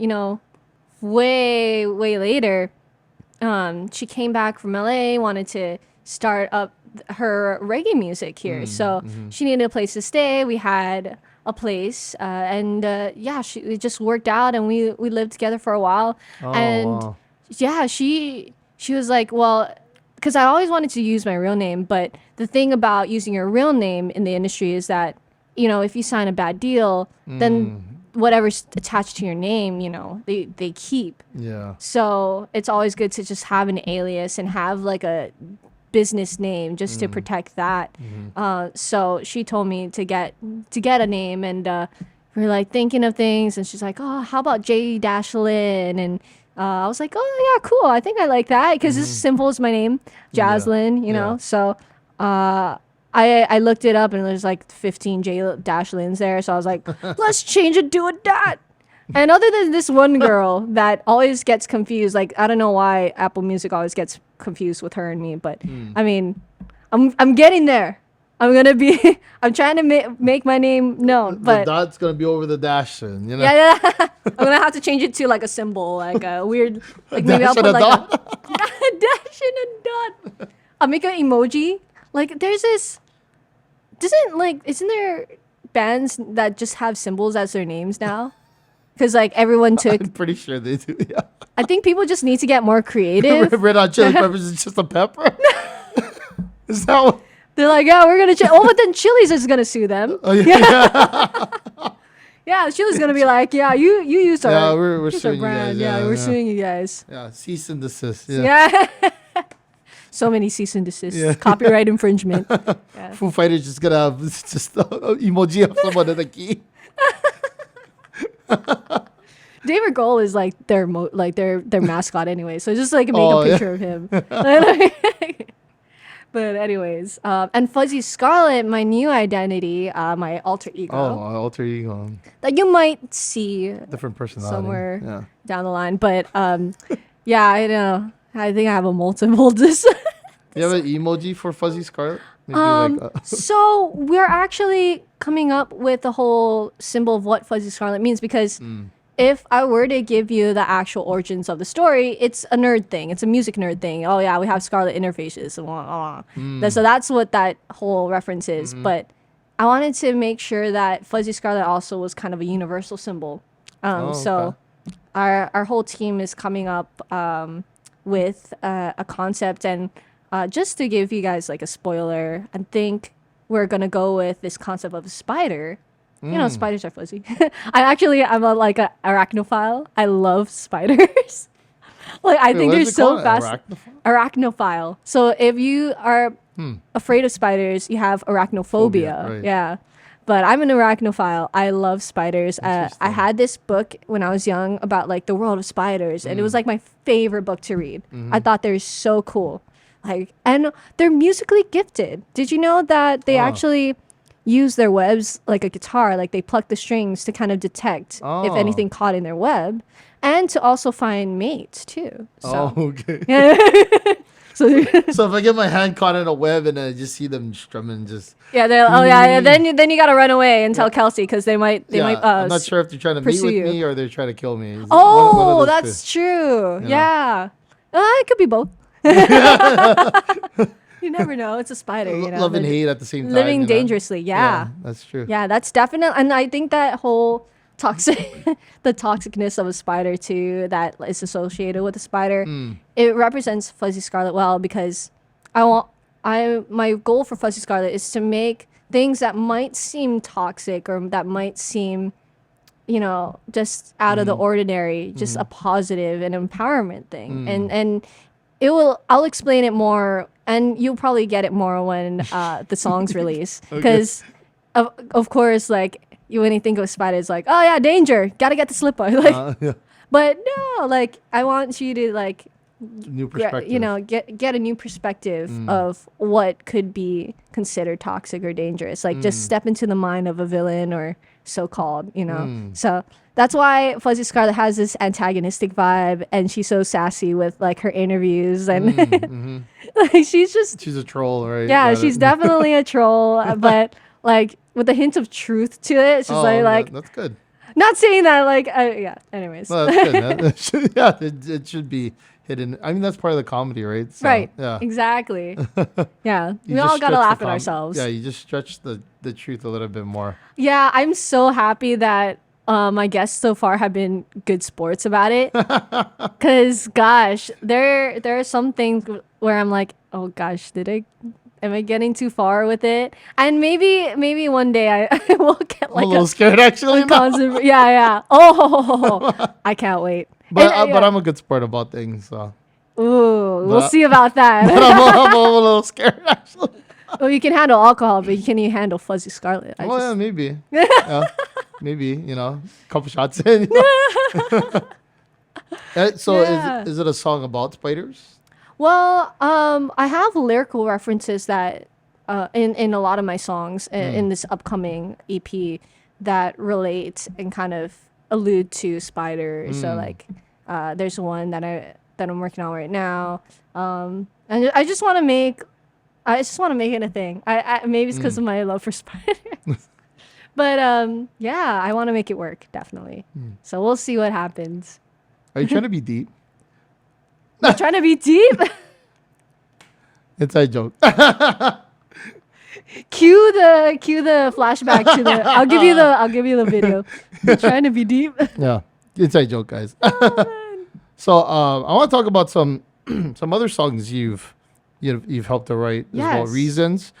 way later, she came back from LA, wanted to start up her reggae music here, so she needed a place to stay. We had a place, and it just worked out, and we lived together for a while. Yeah, she was like, well, because I always wanted to use my real name, but the thing about using your real name in the industry is that, if you sign a bad deal, then whatever's attached to your name, they keep. Yeah. So it's always good to just have an alias and have like a business name just to protect that. So she told me to get a name, and we were like thinking of things, and she's like, oh, how about J.Lyn? And I was like, oh yeah, cool. I think I like that because it's simple as my name, J.Lyn. You know, so I looked it up, and there's like 15 J.Lyns there. So I was like, let's change it to a dot. And other than this one girl that always gets confused, like I don't know why Apple Music always gets confused with her and me, but I mean, I'm getting there. I'm trying to make my name known, but the dot's gonna be over the dash soon, yeah. I'm gonna have to change it to like a symbol, like a weird, like maybe I'll put like a dash and a dot. I'll make an emoji. Like there's this, isn't there bands that just have symbols as their names now? Because like everyone took. I'm pretty sure they do. Yeah. I think people just need to get more creative. Red Hot Chili Peppers is just a pepper. Is that what? They're like, yeah, we're gonna. Oh, but then Chili's is gonna sue them. Oh yeah. Yeah, Chili's gonna be like, yeah, you used our. Yeah, we're used suing our you brand. guys. Yeah, we're suing you guys. Yeah, cease and desist. Yeah. Yeah. So many cease and desists. Copyright infringement. Yeah. Foo Fighters just gonna have just emoji of someone in the key. David Grohl is like their mascot anyway, so just like make a picture of him. But anyways, and Fuzzy Scarlet, my new identity, my alter ego. Oh, alter ego. That you might see Different personality. somewhere down the line. But yeah, I know. I think I have a multiple dis. Do you have an emoji for Fuzzy Scarlet? Maybe So we're actually coming up with the whole symbol of what Fuzzy Scarlet means, because if I were to give you the actual origins of the story, it's a nerd thing. It's a music nerd thing. Oh yeah, we have Scarlet interfaces. So that's what that whole reference is. But I wanted to make sure that Fuzzy Scarlet also was kind of a universal symbol. So our whole team is coming up with a concept, and just to give you guys like a spoiler, I think we're gonna go with this concept of a spider. You know, spiders are fuzzy. I'm a arachnophile. I love spiders. Like I think they're so fast. Arachnophile. So if you are afraid of spiders, you have arachnophobia. Right. Yeah. But I'm an arachnophile. I love spiders. I had this book when I was young about like the world of spiders, and it was like my favorite book to read. I thought they're so cool. Like, and they're musically gifted. Did you know that they actually use their webs like a guitar? Like they pluck the strings to kind of detect if anything caught in their web, and to also find mates too. So. Oh, okay. So So if I get my hand caught in a web and I just see them strumming, just yeah, then you gotta run away and tell Kelsey because they might I'm not sure if they're trying to mate pursue with you. me or they're trying to kill me. One of Oh, those that's two. true. know? Yeah, it could be both. You never know. It's a spider. You know, Love and hate at the same time. living you know? dangerously. Yeah. That's true. Yeah, that's definitely, and I think that whole toxic, the toxicness of a spider too, that is associated with a spider, it represents Fuzzy Scarlet well because my goal for Fuzzy Scarlet is to make things that might seem toxic or that might seem, just out of the ordinary, just a positive and empowerment thing, and I'll explain it more, and you'll probably get it more when the songs release. Because, of course, like, when you think of spiders, like, oh yeah, danger, gotta get the slipper. Like, but no, like, I want you to, like, New perspective. get a new perspective of what could be considered toxic or dangerous. Like, just step into the mind of a villain or so-called, So that's why Fuzzy Scarlet has this antagonistic vibe, and she's so sassy with, like, her interviews, and like, she's a troll, right? Yeah, she's definitely a troll, but, like, with a hint of truth to it. She's like that's good. not saying that, like, yeah. Anyways, No, that's good. It should be hidden. I mean, that's part of the comedy, right? So, right? Yeah. Exactly. Yeah, You we just all gotta stretch laugh the at ourselves. Yeah, you just stretch the truth a little bit more. Yeah, I'm so happy that my guests so far have been good sports about it. Cause gosh, there are some things where I'm like, oh gosh, am I getting too far with it? And maybe one day I will get like I'm a little scared actually. Yeah. Oh, I can't wait. But And, but I'm a good sport about things. So. Ooh, we'll see about that. But I'm a little scared actually. Well, you can handle alcohol, but can you handle Fuzzy Scarlet? Yeah, maybe. Yeah, maybe, couple shots in. So Yeah. is it a song about spiders? Well, I have lyrical references that in a lot of my songs in this upcoming EP that relate and kind of allude to spiders. So like, there's one that I'm working on right now, and I just want to make it a thing. I maybe it's because of my love for spiders. But yeah, I want to make it work definitely. So we'll see what happens. Are you trying to be deep? I'm trying to be deep. Inside joke. Cue the flashback to the. I'll give you the video. I'm trying to be deep. Yeah, inside joke, guys. Oh, So I want to talk about some other songs you've helped to write as well. Yes. Reasons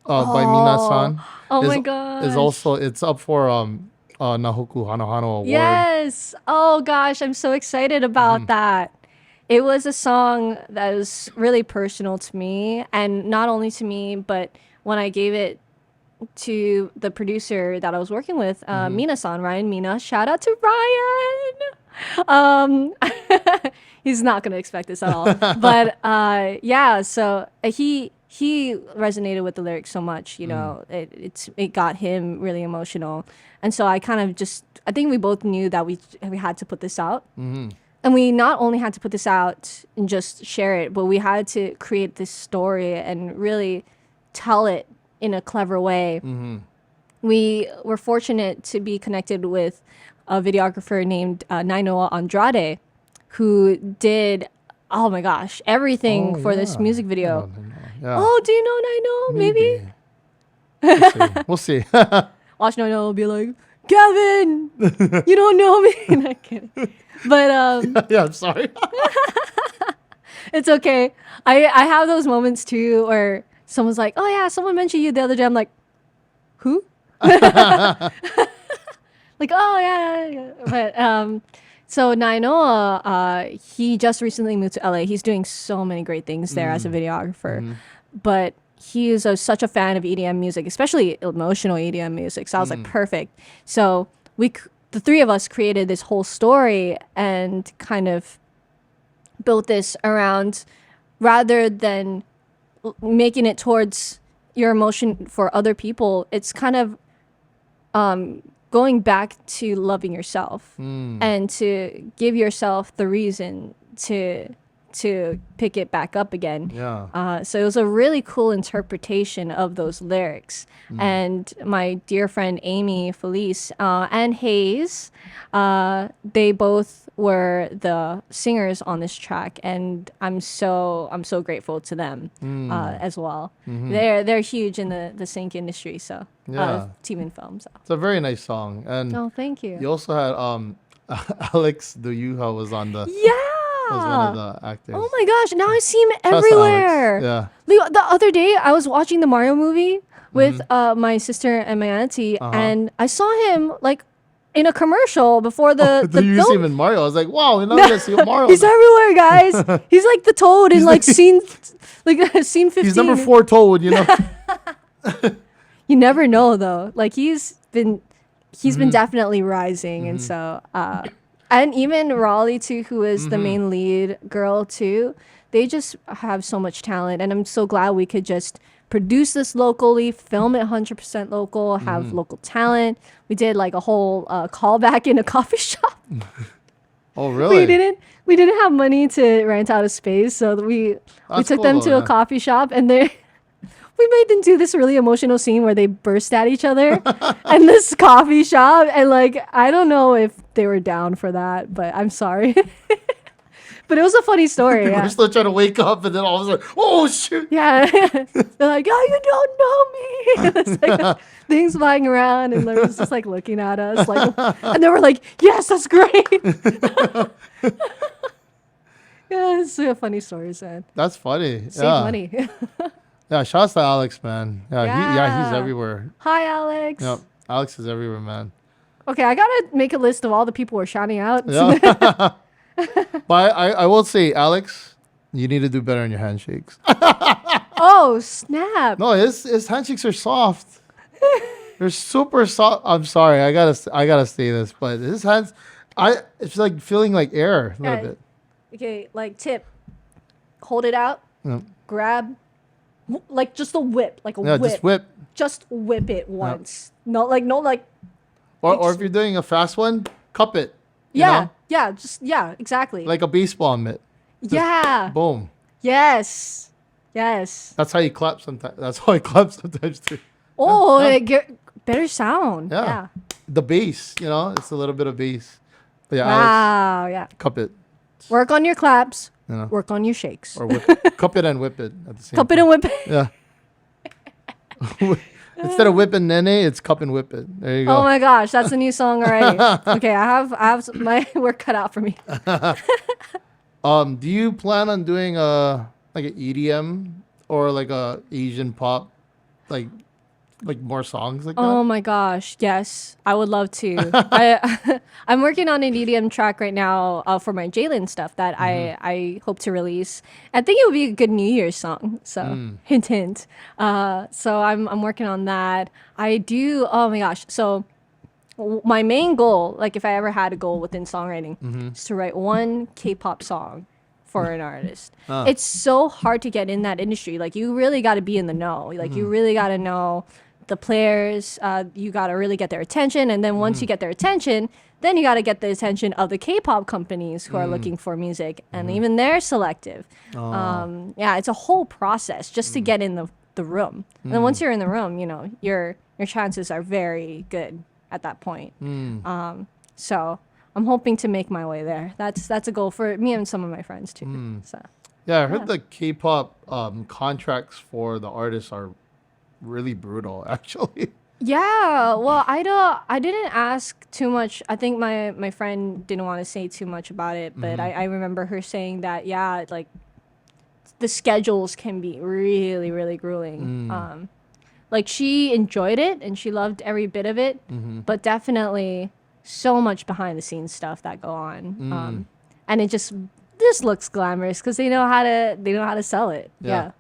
by Miiinasan. Oh is, my gosh. Is also it's up for Nahoku Hanohano Award. Yes. Oh gosh, I'm so excited about that. It was a song that was really personal to me, and not only to me, but when I gave it to the producer that I was working with, Miiinasan, Ryan Mina. Shout out to Ryan. He's not gonna expect this at all, but yeah. So he resonated with the lyrics so much, it got him really emotional, and so I think we both knew that we had to put this out. And we not only had to put this out and just share it, but we had to create this story and really tell it in a clever way. We were fortunate to be connected with a videographer named Nainoa Andrade, who did, oh my gosh, everything for this music video. Yeah. Oh, do you know Naino? Maybe? We'll see. Watch Naino be like, Gavin, you don't know me. Not kidding. But Yeah, I'm sorry. it's okay. I have those moments too where someone's like, oh yeah, someone mentioned you the other day. I'm like, who? Like, oh yeah. But so Nainoa, he just recently moved to LA. He's doing so many great things there as a videographer. But he is such a fan of EDM music, especially emotional EDM music. So I was like, perfect. So the three of us created this whole story and kind of built this around, rather than making it towards your emotion for other people, it's kind of going back to loving yourself and to give yourself the reason to to pick it back up again. Yeah. So it was a really cool interpretation of those lyrics. And my dear friend Amy, Felice, and Hayes, they both were the singers on this track, and I'm so grateful to them as well. They're huge in the sync industry, so team and film. So It's a very nice song, and oh, thank you. you also had Alex Duyuha was on the was one of the actors. Oh my gosh! Now I see him Shouts to everywhere. Alex. Yeah. The other day, I was watching the Mario movie with my sister and my auntie, and I saw him like in a commercial before the You see him film. in Mario. I was like, wow, you know, you see Mario. He's everywhere, guys. He's like the Toad in like scene 15. He's number 4 Toad, you know. You never know though. Like he's been definitely rising, and so and even Raleigh too, who is the main lead girl too. They just have so much talent, and I'm so glad we could just produce this locally, film it 100% local, have local talent. We did like a whole callback in a coffee shop. Oh, really? We didn't have money to rent out a space, so we That's took cool them though, to a yeah. coffee shop, and we made them do this really emotional scene where they burst at each other in this coffee shop, and like I don't know if they were down for that, but I'm sorry. But it was a funny story. We're still trying to wake up, and then all of a sudden, oh shoot! Yeah. They're like, oh, you don't know me. It's like things flying around, and they're just like looking at us, like, and they were like, yes, that's great. Yeah, it's a funny story, man. That's funny. Save yeah. money. Yeah, shouts to Alex, man. Yeah, he's Yeah. everywhere. Hi, Alex. Yep, Alex is everywhere, man. Okay, I gotta make a list of all the people we're shouting out. Yeah. But I will say, Alex, you need to do better in your handshakes. Oh, snap. No, his handshakes are soft. They're super soft. I'm sorry, I gotta say this, but his hands, it's like feeling like air a little Yeah. bit. Okay, like tip. Hold it out. Yeah. Grab. Like just a whip. Like a Yeah, whip. just whip. Just whip it once. No, like. Or if you're doing a fast one, cup it. you Yeah. know? Yeah, exactly. Like a baseball mitt. yeah. Boom. Yes. That's how you clap sometimes. That's how I clap sometimes too. Oh, Yeah. it get better sound. Yeah. Yeah. The bass, it's a little bit of bass. But yeah, Alex, Wow. Yeah. cup it. Work on your claps. You know, Work on your shakes. or whip, cup it and whip it at the same Cup it time. and whip it. Yeah. Instead of whipping nene, it's cup and whip it. There you go. Oh my gosh, that's a new song already. Okay, I have my work cut out for me. Do you plan on doing like an EDM or like a Asian pop, like more songs like Oh that? my gosh, yes, I would love to. I'm working on an EDM track right now for my J.Lyn stuff that I hope to release. I think it would be a good New Year's song. So hint hint. So I'm working on that. I do. Oh my gosh. So my main goal, like if I ever had a goal within songwriting, is to write one K-pop song for an artist. It's so hard to get in that industry. Like you really got to be in the know. Like you really got to know the players. You got to really get their attention, and then once you get their attention, then you got to get the attention of the K-pop companies who are looking for music, and even they're selective. Yeah, it's a whole process just to get in the room. And then once you're in the room, your chances are very good at that point. So I'm hoping to make my way there. That's a goal for me and some of my friends too. So Yeah, I heard the K-pop contracts for the artists are really brutal, actually. yeah, well, I didn't ask too much. I think my friend didn't want to say too much about it, but I remember her saying that like the schedules can be really, really grueling. Like she enjoyed it and she loved every bit of it, but definitely so much behind the scenes stuff that go on. And it just looks glamorous because they know how to sell it. Yeah.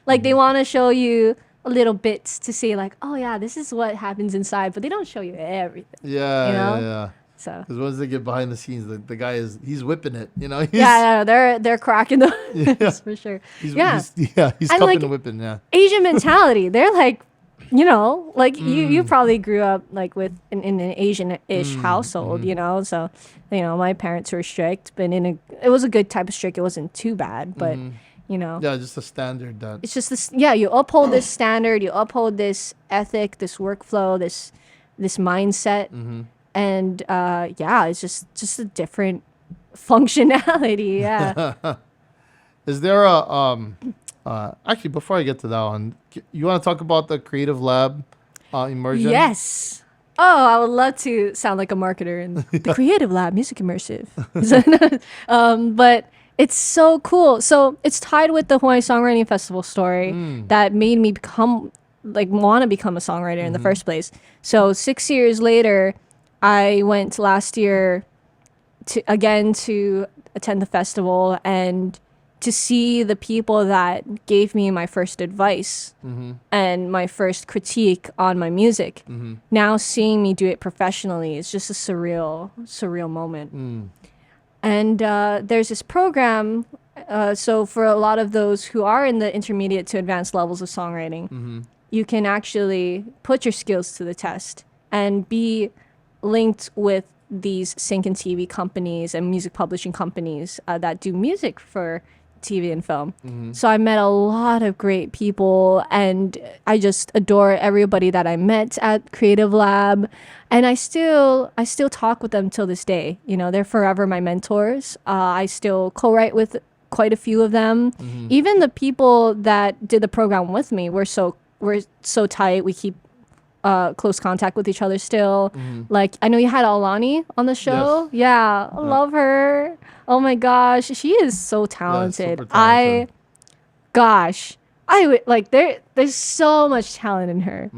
Like they want to show you a little bits to say like, oh yeah, this is what happens inside, but they don't show you everything. Yeah. So Because once they get behind the scenes, the guy he's whipping it, He's, yeah, they're cracking the Yeah. for sure. He's And cupping like, and whipping, yeah. Asian mentality, they're like you know, like you probably grew up like with in an Asian-ish household, you know. So, you know, my parents were strict, but it was a good type of strict. It wasn't too bad, but you know, Yeah, just a standard that. it's just this. Yeah, you uphold this standard, you uphold this ethic, this workflow, this mindset, and yeah, it's just a different functionality. Yeah. Is there a actually before I get to that one, you want to talk about the creative lab immersion? Yes. Oh, I would love to sound like a marketer in the Creative Lab Music Immersive. But it's so cool. So it's tied with the Hawaii Songwriting Festival story that made me want to become a songwriter in the first place. So 6 years later, I went last year to attend the festival and to see the people that gave me my first advice and my first critique on my music. Now seeing me do it professionally is just a surreal moment. And there's this program. So for a lot of those who are in the intermediate to advanced levels of songwriting, you can actually put your skills to the test and be linked with these sync and TV companies and music publishing companies that do music for TV and film. So I met a lot of great people, and I just adore everybody that I met at Creative Lab, and I still talk with them till this day. You know, they're forever my mentors. I still co-write with quite a few of them. Even the people that did the program with me, we're so tight. We keep close contact with each other still. Like, I know you had Alani on the show. Yes. Yeah, I love her. Oh my gosh, she is so talented. super talented. I would like there's so much talent in her.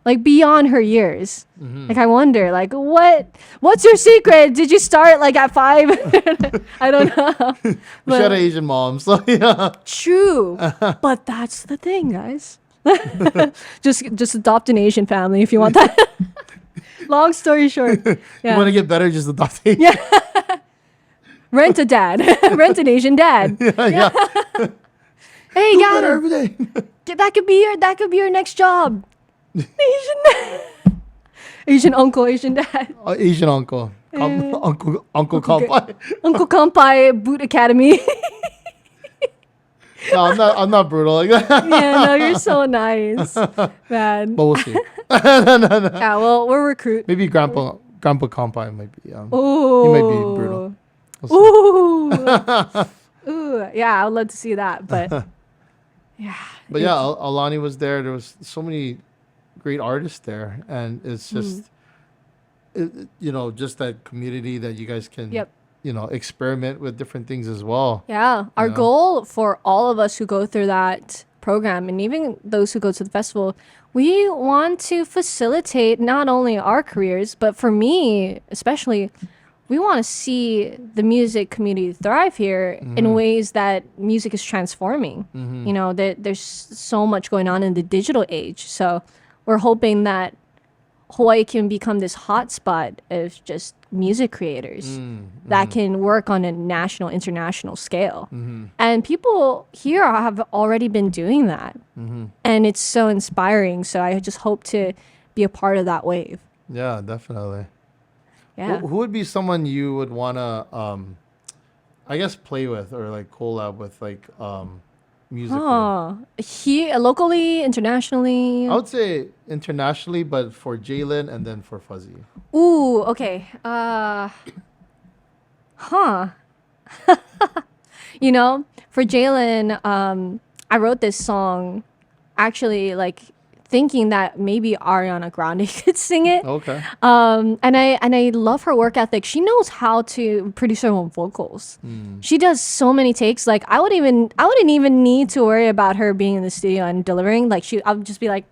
Like beyond her years. Like I wonder, like what's your secret? Did you start like at 5? I don't know. She had an Asian mom, so yeah. True. But that's the thing, guys. just adopt an Asian family if you want that. Long story short. Yeah. You want to get better, just adopt Asian. Yeah. Rent a dad. Rent an Asian dad. Yeah. Hey, Do got better it. every day. That could be your next job. Asian uncle, Asian dad. Asian uncle. Uncle Kampai. Uncle Kampai Boot Academy. No, I'm not brutal like that. Yeah, no, you're so nice, man. But we'll see. No. Yeah, well, we'll recruit. Maybe Grandpa Kampai might be. Ooh. He might be brutal. We'll Ooh. Ooh. Yeah, I would love to see that, but yeah. But yeah, Alani was there. There was so many great artists there, and it's just, just that community that you guys can, experiment with different things as well. Yeah, our goal for all of us who go through that program, and even those who go to the festival, we want to facilitate not only our careers, but for me especially, we want to see the music community thrive here in ways that music is transforming. You know, there's so much going on in the digital age. So we're hoping that Hawaii can become this hotspot of just music creators that can work on a national, international scale. And people here have already been doing that. And it's so inspiring. So I just hope to be a part of that wave. Yeah, definitely. Yeah. Who would be someone you would want to, I guess, play with or like collab with, like, musically? Oh, here, locally, internationally. I would say internationally, but for J.Lyn and then for Fuzzy. Ooh, okay. You know, for J.Lyn, I wrote this song actually like thinking that maybe Ariana Grande could sing it. Okay. And I love her work ethic. She knows how to produce her own vocals. She does so many takes. Like I wouldn't even need to worry about her being in the studio and delivering. Like I would just be like,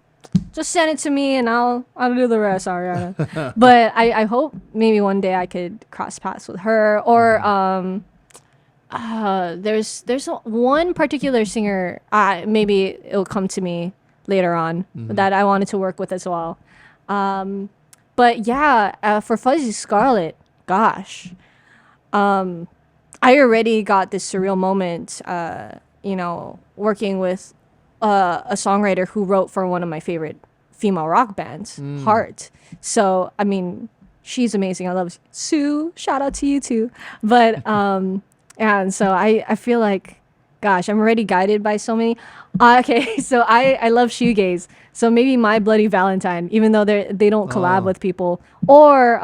just send it to me and I'll do the rest, Ariana. But I hope maybe one day I could cross paths with her. Or there's one particular singer. Maybe it'll come to me later on that I wanted to work with as well. But yeah, for Fuzzy Scarlet, gosh, I already got this surreal moment, working with a songwriter who wrote for one of my favorite female rock bands, Heart. So I mean, she's amazing. I love Sue. Shout out to you too. But and so I feel like, gosh, I'm already guided by so many. Okay, so I love shoegaze. So maybe My Bloody Valentine, even though they don't collab with people, or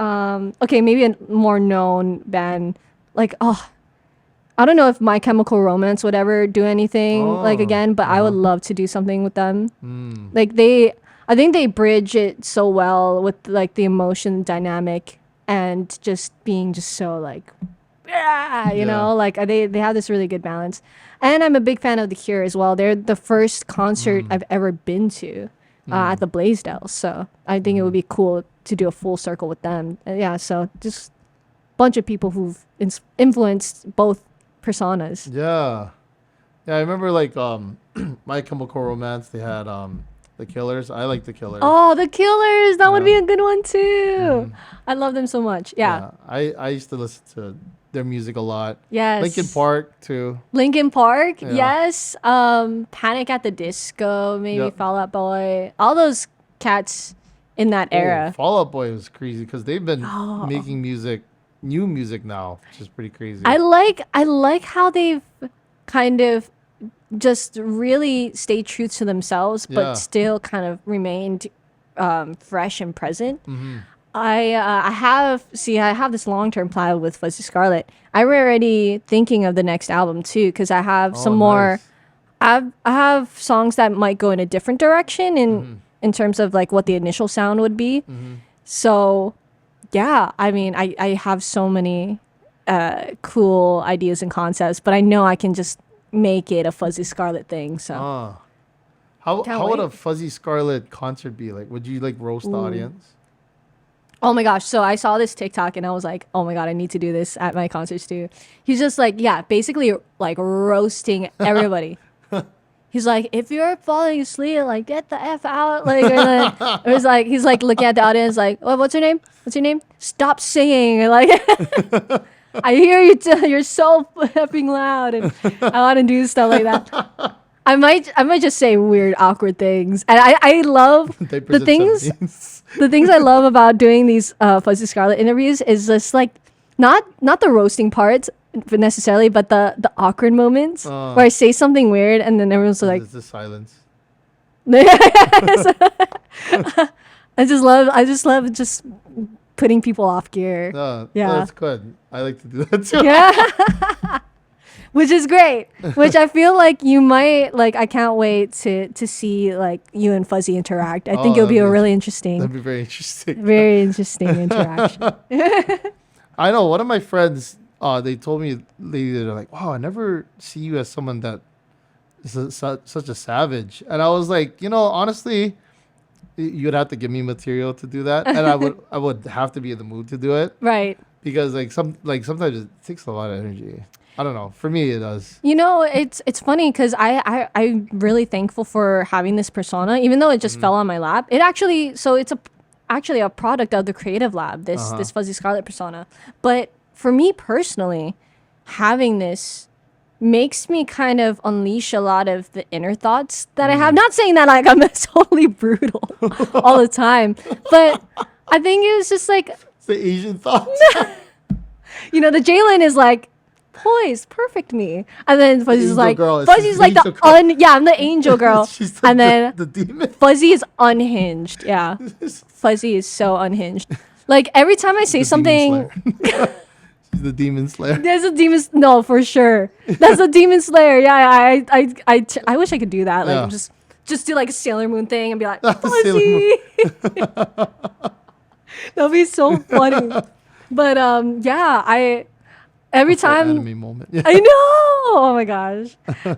okay, maybe a more known band like I don't know if My Chemical Romance would ever do anything like again, but I would love to do something with them. Like I think they bridge it so well with like the emotion dynamic and just being just so like, you know, like they have this really good balance. And I'm a big fan of The Cure as well. They're the first concert I've ever been to at the Blaisdell. So I think it would be cool to do a full circle with them. Yeah, so just a bunch of people who've influenced both personas. Yeah. Yeah, I remember like My Chemical Romance, they had The Killers. I like The Killers. Oh, The Killers. That would be a good one too. I love them so much. Yeah. I used to listen to their music a lot. Yes. Linkin Park too. Linkin Park. Yeah. Yes. Panic at the Disco, maybe Fall Out Boy. All those cats in that era. Fall Out Boy was crazy because they've been making new music now, which is pretty crazy. I like how they've kind of just really stayed true to themselves, but still kind of remained fresh and present. I have this long-term plan with Fuzzy Scarlet. I'm already thinking of the next album too, because I have some more. I have songs that might go in a different direction in terms of like what the initial sound would be. So yeah, I mean, I have so many cool ideas and concepts, but I know I can just make it a Fuzzy Scarlet thing. So how would a Fuzzy Scarlet concert be like? Would you like roast the audience? Oh my gosh. So I saw this TikTok and I was like, oh my God, I need to do this at my concerts too. He's just like, basically like roasting everybody. He's like, if you're falling asleep, like get the F out. Like, it was like, he's like looking at the audience like, oh, what's your name? What's your name? Stop singing. Like, I hear you. You're so effing loud. And I want to do stuff like that. I might just say weird, awkward things. And I love the things. The things I love about doing these Fuzzy Scarlet interviews is just like not the roasting parts necessarily, but the awkward moments where I say something weird and then everyone's like, "It's the silence." I just love just putting people off gear. That's good. I like to do that too. Yeah. Which is great. Which I feel like you might like. I can't wait to see like you and Fuzzy interact. I think it'll be a really interesting. That'd be very interesting. Very interesting interaction. I know one of my friends. They told me they're like, "Wow, I never see you as someone that is such a savage." And I was like, honestly, you'd have to give me material to do that, and I would have to be in the mood to do it. Right. Because sometimes it takes a lot of energy. I don't know. For me, it does. It's funny because I'm really thankful for having this persona, even though it just fell on my lap. It's actually a product of the creative lab. This Fuzzy Scarlet persona, but for me personally, having this makes me kind of unleash a lot of the inner thoughts that I have. Not saying that like I'm totally brutal all the time, but I think it was just like it's the Asian thoughts. The J.Lyn is like poised, perfect me, and then Fuzzy's like I'm the angel girl, and then the demon. Fuzzy is unhinged. Yeah, Fuzzy is so unhinged. Like every time I say something. She's the demon slayer. There's a demon. No, for sure. That's a demon slayer. Yeah, I wish I could do that. Like just do like a Sailor Moon thing and be like Fuzzy. That'd be so funny. But every time anime moment. Yeah. I know. Oh my gosh.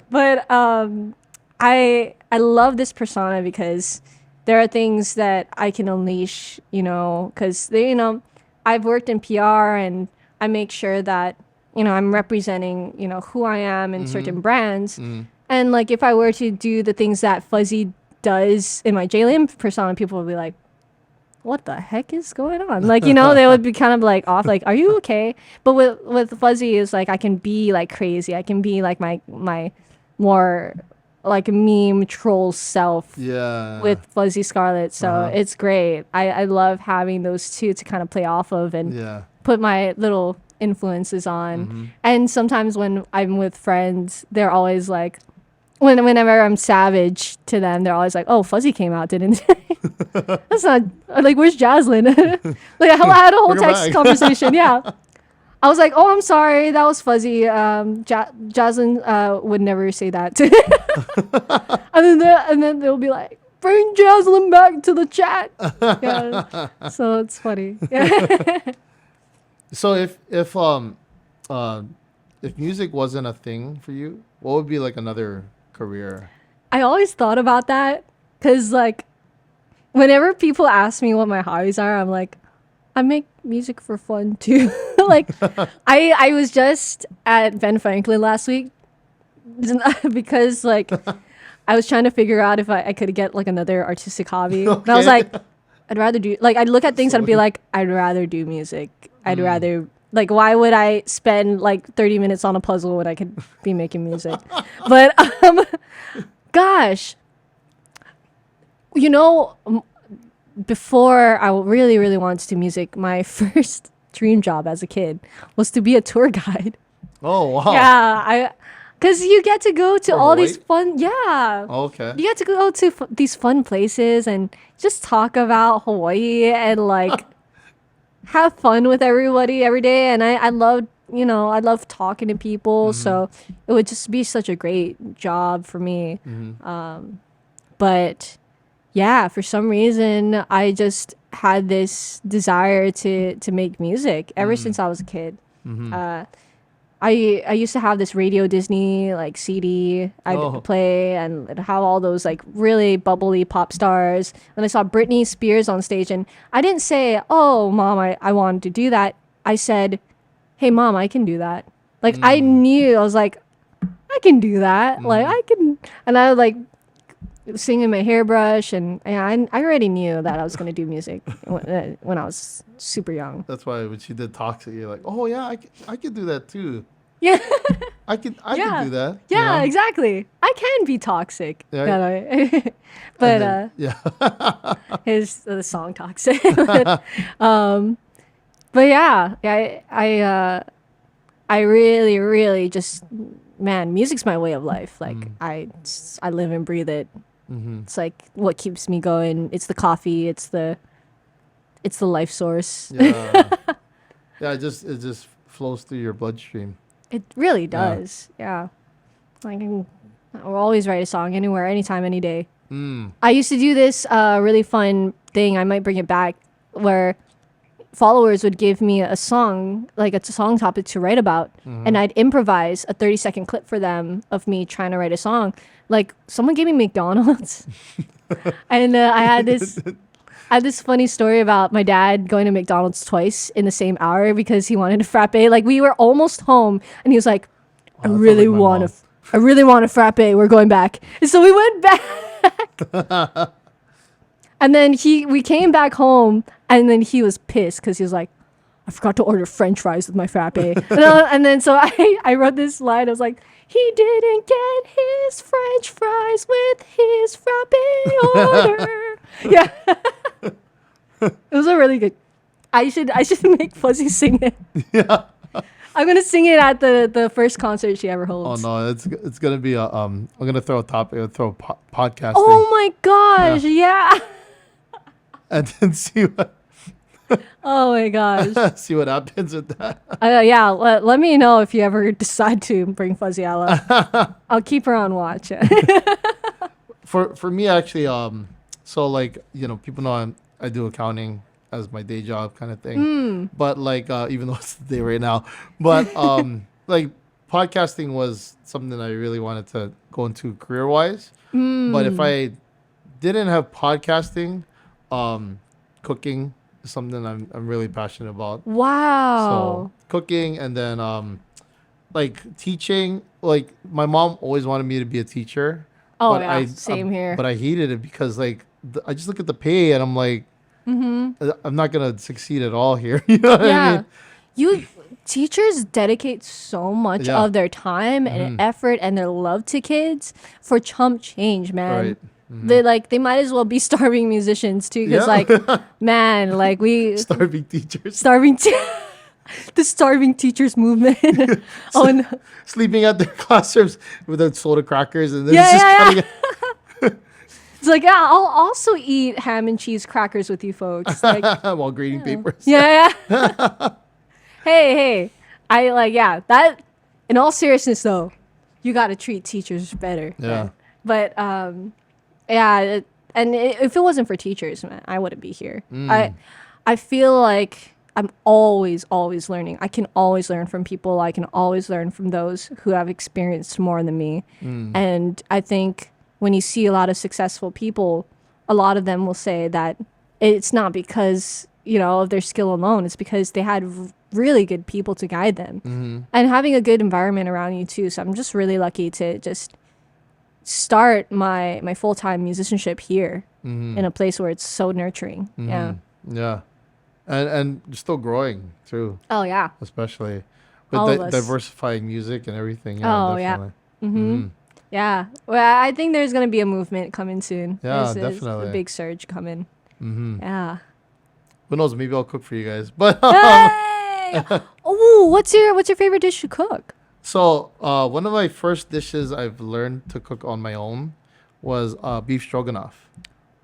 But I love this persona because there are things that I can unleash. Because I've worked in PR and I make sure that, I'm representing, who I am in certain brands. And like, if I were to do the things that Fuzzy does in my J.Lyn persona, people would be like, what the heck is going on? Like, they would be kind of like off, like, are you okay? But with Fuzzy is like, I can be like crazy. I can be like my more like meme troll self Yeah. with Fuzzy Scarlet. So it's great. I love having those two to kind of play off of and Yeah. put my little influences on. And sometimes when I'm with friends, they're always like, whenever I'm savage to them, they're always like, "Oh, Fuzzy came out, didn't it?" That's not like, where's J.Lyn? Like I had a whole Bring her text back. conversation. Yeah, I was like, "Oh, I'm sorry, that was Fuzzy. J.Lyn would never say that." and then they'll be like, "Bring J.Lyn back to the chat." Yeah, so it's funny. Yeah. So if music wasn't a thing for you, what would be like another career? I always thought about that because, like, whenever people ask me what my hobbies are, I'm like, I make music for fun too. Like, I was just at Ben Franklin last week because, like, I was trying to figure out if I could get like another artistic hobby. And I was like, I'd rather do like I'd look at things and I'd be like, I'd rather do music. I'd rather like why would I spend like 30 minutes on a puzzle when I could be making music? But gosh, before I really really wanted to do music, my first dream job as a kid was to be a tour guide. Oh wow. Yeah, because you get to go to For all these Hawaii? fun, yeah. Okay. You get to go to these fun places and just talk about Hawaii and like have fun with everybody every day. And I love, I love talking to people. So it would just be such a great job for me. But yeah, for some reason, I just had this desire to make music ever since I was a kid. I used to have this Radio Disney like CD I'd play and it'd have all those like really bubbly pop stars. And I saw Britney Spears on stage and I didn't say, "Oh, mom, I wanted to do that." I said, "Hey, mom, I can do that." Like I knew, I was like, I can do that. Like I can, and I would like sing in my hairbrush and I already knew that I was going to do music when I was super young. That's why when she did Toxic, you're like, oh yeah, I could do that too. Yeah. I could Yeah. do that. Yeah, exactly. I can be toxic. Yeah. But And then- yeah. his the song toxic. But yeah, I really really just man, music's my way of life. Like I live and breathe it. It's like what keeps me going. It's the coffee, it's the life source. Yeah. Yeah, it just flows through your bloodstream. It really does. Yeah. Like I'll always write a song anywhere, anytime, any day. I used to do this really fun thing. I might bring it back where followers would give me a song, like a song topic to write about, and I'd improvise a 30-second clip for them of me trying to write a song. Like someone gave me McDonald's, and I had this funny story about my dad going to McDonald's twice in the same hour because he wanted a frappe. Like we were almost home, and he was like, "I that sounds really like my want mom. I really want a frappe. We're going back." And so we went back. And then we came back home, and then he was pissed because he was like, "I forgot to order French fries with my frappe." And then so I wrote this line. I was like, "He didn't get his French fries with his frappe order." Yeah, it was a really good. I should make Fuzzy sing it. Yeah. I'm gonna sing it at the first concert she ever Oh holds. no, it's gonna be a I'm gonna throw a topic, podcasting, Oh my gosh! Yeah. and then see what Oh my gosh. see what happens with that. Yeah, let me know if you ever decide to bring Fuzzy Ala. I'll keep her on watch. For me actually, so like people know I do accounting as my day job kind of thing. But like even though it's the day right now, but like podcasting was something I really wanted to go into career wise. But if I didn't have podcasting, cooking is something I'm really passionate about. Wow. So cooking and then like teaching. Like my mom always wanted me to be a teacher. Oh but yeah, same here. But I hated it because like I just look at the pay and I'm like, I'm not gonna succeed at all here. You know what I mean? teachers dedicate so much Yeah. of their time and effort and their love to kids for chump change, man. Right. They might as well be starving musicians too, because Yeah. man, like we Starving teachers. starving the starving teachers movement. Oh no. Sleeping at their classrooms without soda crackers and then Yeah, it's just yeah, cutting it. It's like, yeah, I'll also eat ham and cheese crackers with you folks. Like, While grading papers. yeah. Hey, I like, yeah, that, in all seriousness though, you got to treat teachers better. Yeah. But, yeah, if it wasn't for teachers, man, I wouldn't be here. I feel like I'm always learning. I can always learn from people. I can always learn from those who have experienced more than me. And I think when you see a lot of successful people, a lot of them will say that it's not because, of their skill alone. It's because they had really good people to guide them and having a good environment around you too. So I'm just really lucky to just start my full-time musicianship here in a place where it's so nurturing. Yeah. And you're still growing too, Oh yeah. especially All with of us. diversifying music and everything. Yeah, Oh, yeah. definitely. Yeah. Well, I think there's going to be a movement coming soon. Yeah, There's definitely. a big surge coming. Yeah. Who knows? Maybe I'll cook for you guys. But Hey! Oh, what's your favorite dish to cook? so one of my first dishes I've learned to cook on my own was beef stroganoff.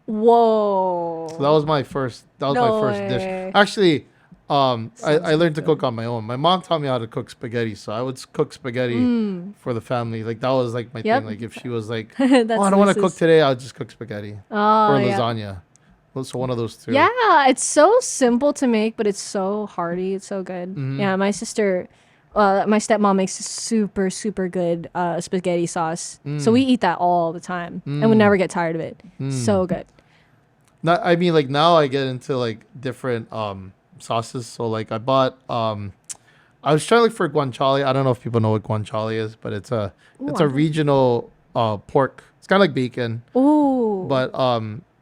Whoa. So that was my first. That was No my first way. dish. Actually, I Sounds learned to good. cook on my own. My mom taught me how to cook spaghetti, so I would cook spaghetti for the family. Like that was like my Yep. thing. Like if she was like, That's "Oh, I don't want to cook Mrs. today," I'll just cook spaghetti Oh, or yeah. lasagna. Well, so one of those two. Yeah, it's so simple to make, but it's so hearty. It's so good. Yeah, my sister, my stepmom makes super, super good spaghetti sauce. So we eat that all the time and we never get tired of it. So good. Not, I mean, like now I get into like different sauces. So like I bought I was trying to look for guanciale. I don't know if people know what guanciale is, but it's a regional pork. It's kind of like bacon, Ooh. but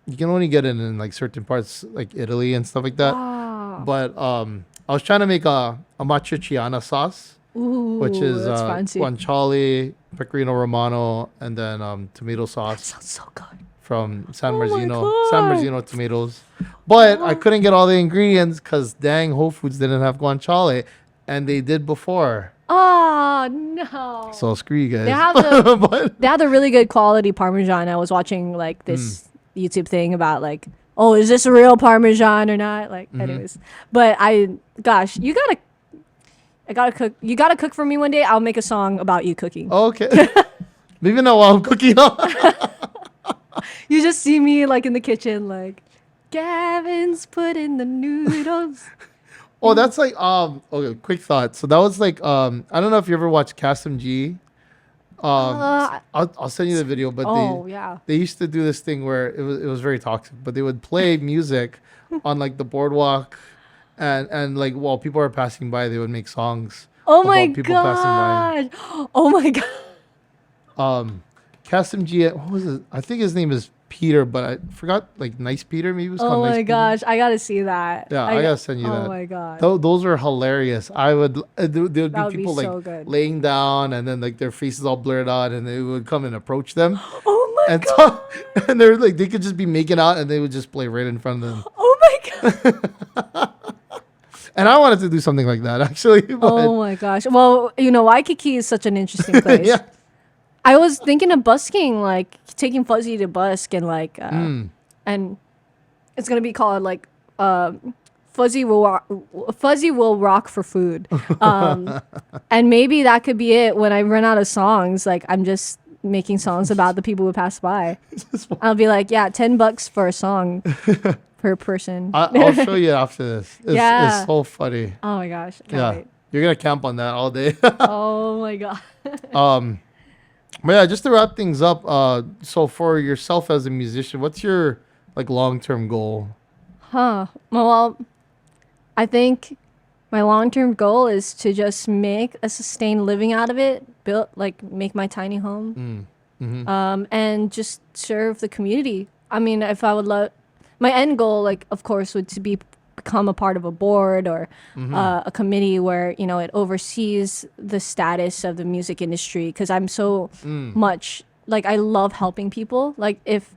you can only get it in like certain parts like Italy and stuff like that. Wow. But I was trying to make a matriciana sauce, Ooh, which is that's fancy. guanciale, pecorino romano, and then tomato sauce Sounds so good. from San Oh my Marzino. San God. Marzino tomatoes. But I couldn't get all the ingredients because dang, Whole Foods didn't have guanciale, and they did before. Oh no. So screw you guys. They have the But they have the really good quality Parmesan. I was watching like this YouTube thing about like, oh, is this a real Parmesan or not? Like, anyways. But gosh, you gotta cook. You gotta cook for me one day. I'll make a song about you cooking. okay. Maybe not while I'm cooking. You just see me like in the kitchen, like, Gavin's putting the noodles. Oh, that's like okay, quick thought. So that was like I don't know if you ever watched Cassim G. I'll send you the video, but Oh yeah. they used to do this thing where it was very toxic, but they would play music on like the boardwalk and like while people are passing by, they would make songs Oh my about people passing god. Oh my god. by. Cassim G, what was it? I think his name is Peter, but I forgot like Nice Peter, maybe it was Oh called Nice my Peter. gosh. I gotta see that. Yeah, I gotta send you that. Oh my god. Those are hilarious. I would there would be That would be people like so good. laying down and then like their faces all blurred out and they would come and approach them Oh my and god. talk, and they're like they could just be making out and they would just play right in front of them. Oh my god. And I wanted to do something like that actually. But Oh my gosh. Well, Waikiki is such an interesting place. yeah. I was thinking of busking, like taking Fuzzy to busk and like and it's gonna be called like Fuzzy will rock for food. And maybe that could be it when I run out of songs. Like I'm just making songs about the people who pass by. I'll be like, yeah, $10 for a song per person. I'll show you after this. Yeah. It's so funny. Oh my gosh. Can't Yeah. wait. You're gonna camp on that all day. Oh my god. But yeah, just to wrap things up, so for yourself as a musician, what's your like long-term goal? Well, I think my long-term goal is to just make a sustained living out of it, make my tiny home, and just serve the community. I mean, if I would love, my end goal, like of course, would to become a part of a board or Mm-hmm. a committee where it oversees the status of the music industry, because I'm so much like, I love helping people. Like, if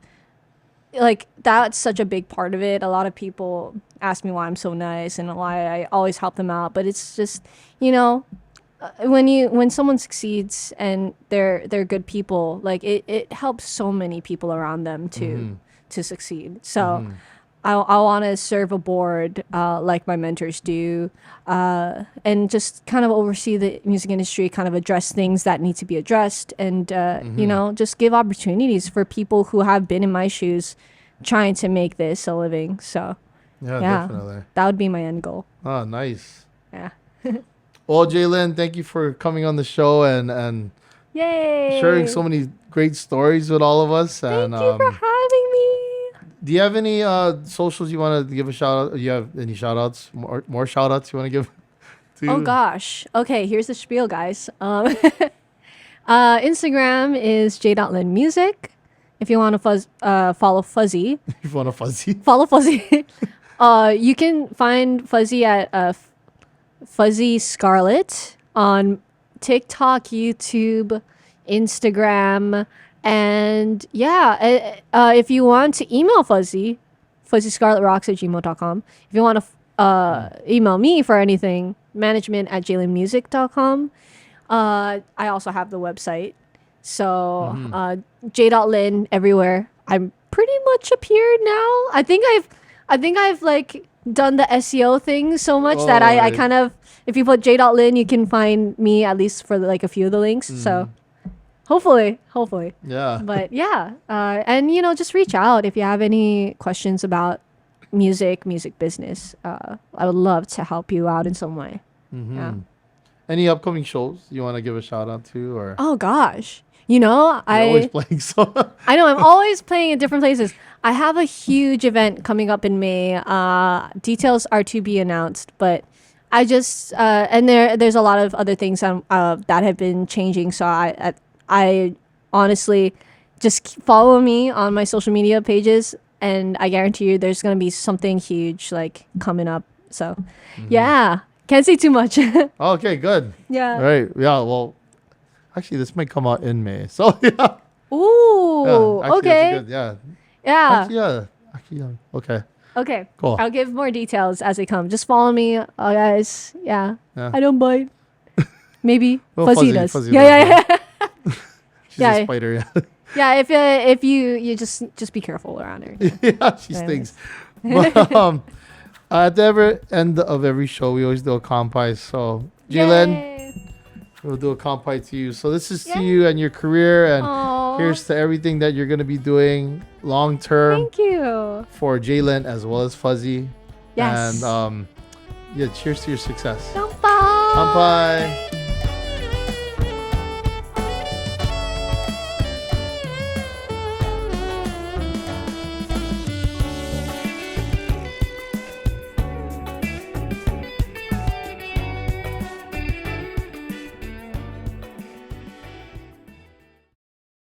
like that's such a big part of it. A lot of people ask me why I'm so nice and why I always help them out, but it's just, when someone succeeds and they're good people, like it helps so many people around them to succeed. So I want to serve a board like my mentors do, and just kind of oversee the music industry, kind of address things that need to be addressed, and just give opportunities for people who have been in my shoes trying to make this a living. So Yeah, yeah, definitely. that would be my end goal. Oh, nice. Yeah. Well, J.Lyn, thank you for coming on the show and Yay! sharing so many great stories with all of us. Thank And you for having me. do you have any socials you want to give a shout out? Do you have any shout outs? More shout outs you want to give to? Oh gosh. Okay, here's the spiel, guys. Instagram is j.lyn music. If you want to follow Fuzzy, If you want a fuzzy. follow Fuzzy. You can find Fuzzy at Fuzzy Scarlet on TikTok, YouTube, Instagram, and yeah. If you want to email Fuzzy, fuzzyscarletrocks@gmail.com. If you want to email me for anything, management@jlynmusic.com. I also have the website. So j.lyn everywhere. I'm pretty much appeared now. I think I've like done the SEO thing so much that I right. kind of, if you put j.lyn, you can find me at least for like a few of the links. So hopefully. Yeah. But yeah, and just reach out if you have any questions about music business. I would love to help you out in some way. Yeah. Any upcoming shows you want to give a shout out to, or Oh gosh. you're always I playing so? I know I'm always playing in different places. I have a huge event coming up in May. Details are to be announced, but I just and there's a lot of other things that have been changing. So I honestly just follow me on my social media pages, and I guarantee you there's gonna be something huge like coming up. So yeah, can't say too much. Okay, good. Yeah. All right. Yeah. Well, actually, this might come out in May. So yeah. Ooh. Actually, Okay. That's good. Yeah. Yeah. Actually, yeah. Okay. Okay. Cool. I'll give more details as they come. Just follow me, guys. Yeah. Yeah. I don't bite. Maybe Well, Fuzzy does. Fuzzy Yeah. does, She's Yeah. a spider. Yeah. Yeah. If you just be careful around her. Yeah. She Anyways. stinks. But at the end of every show, we always do a kampai. So, J.Lyn, Yay. we'll do a kampai to you. So this is to Yay. you and your career, and Aw, here's to everything that you're gonna be doing long term thank you. for J.Lyn as well as Fuzzy. Yes. And yeah, cheers to your success. Kampai. Kampai.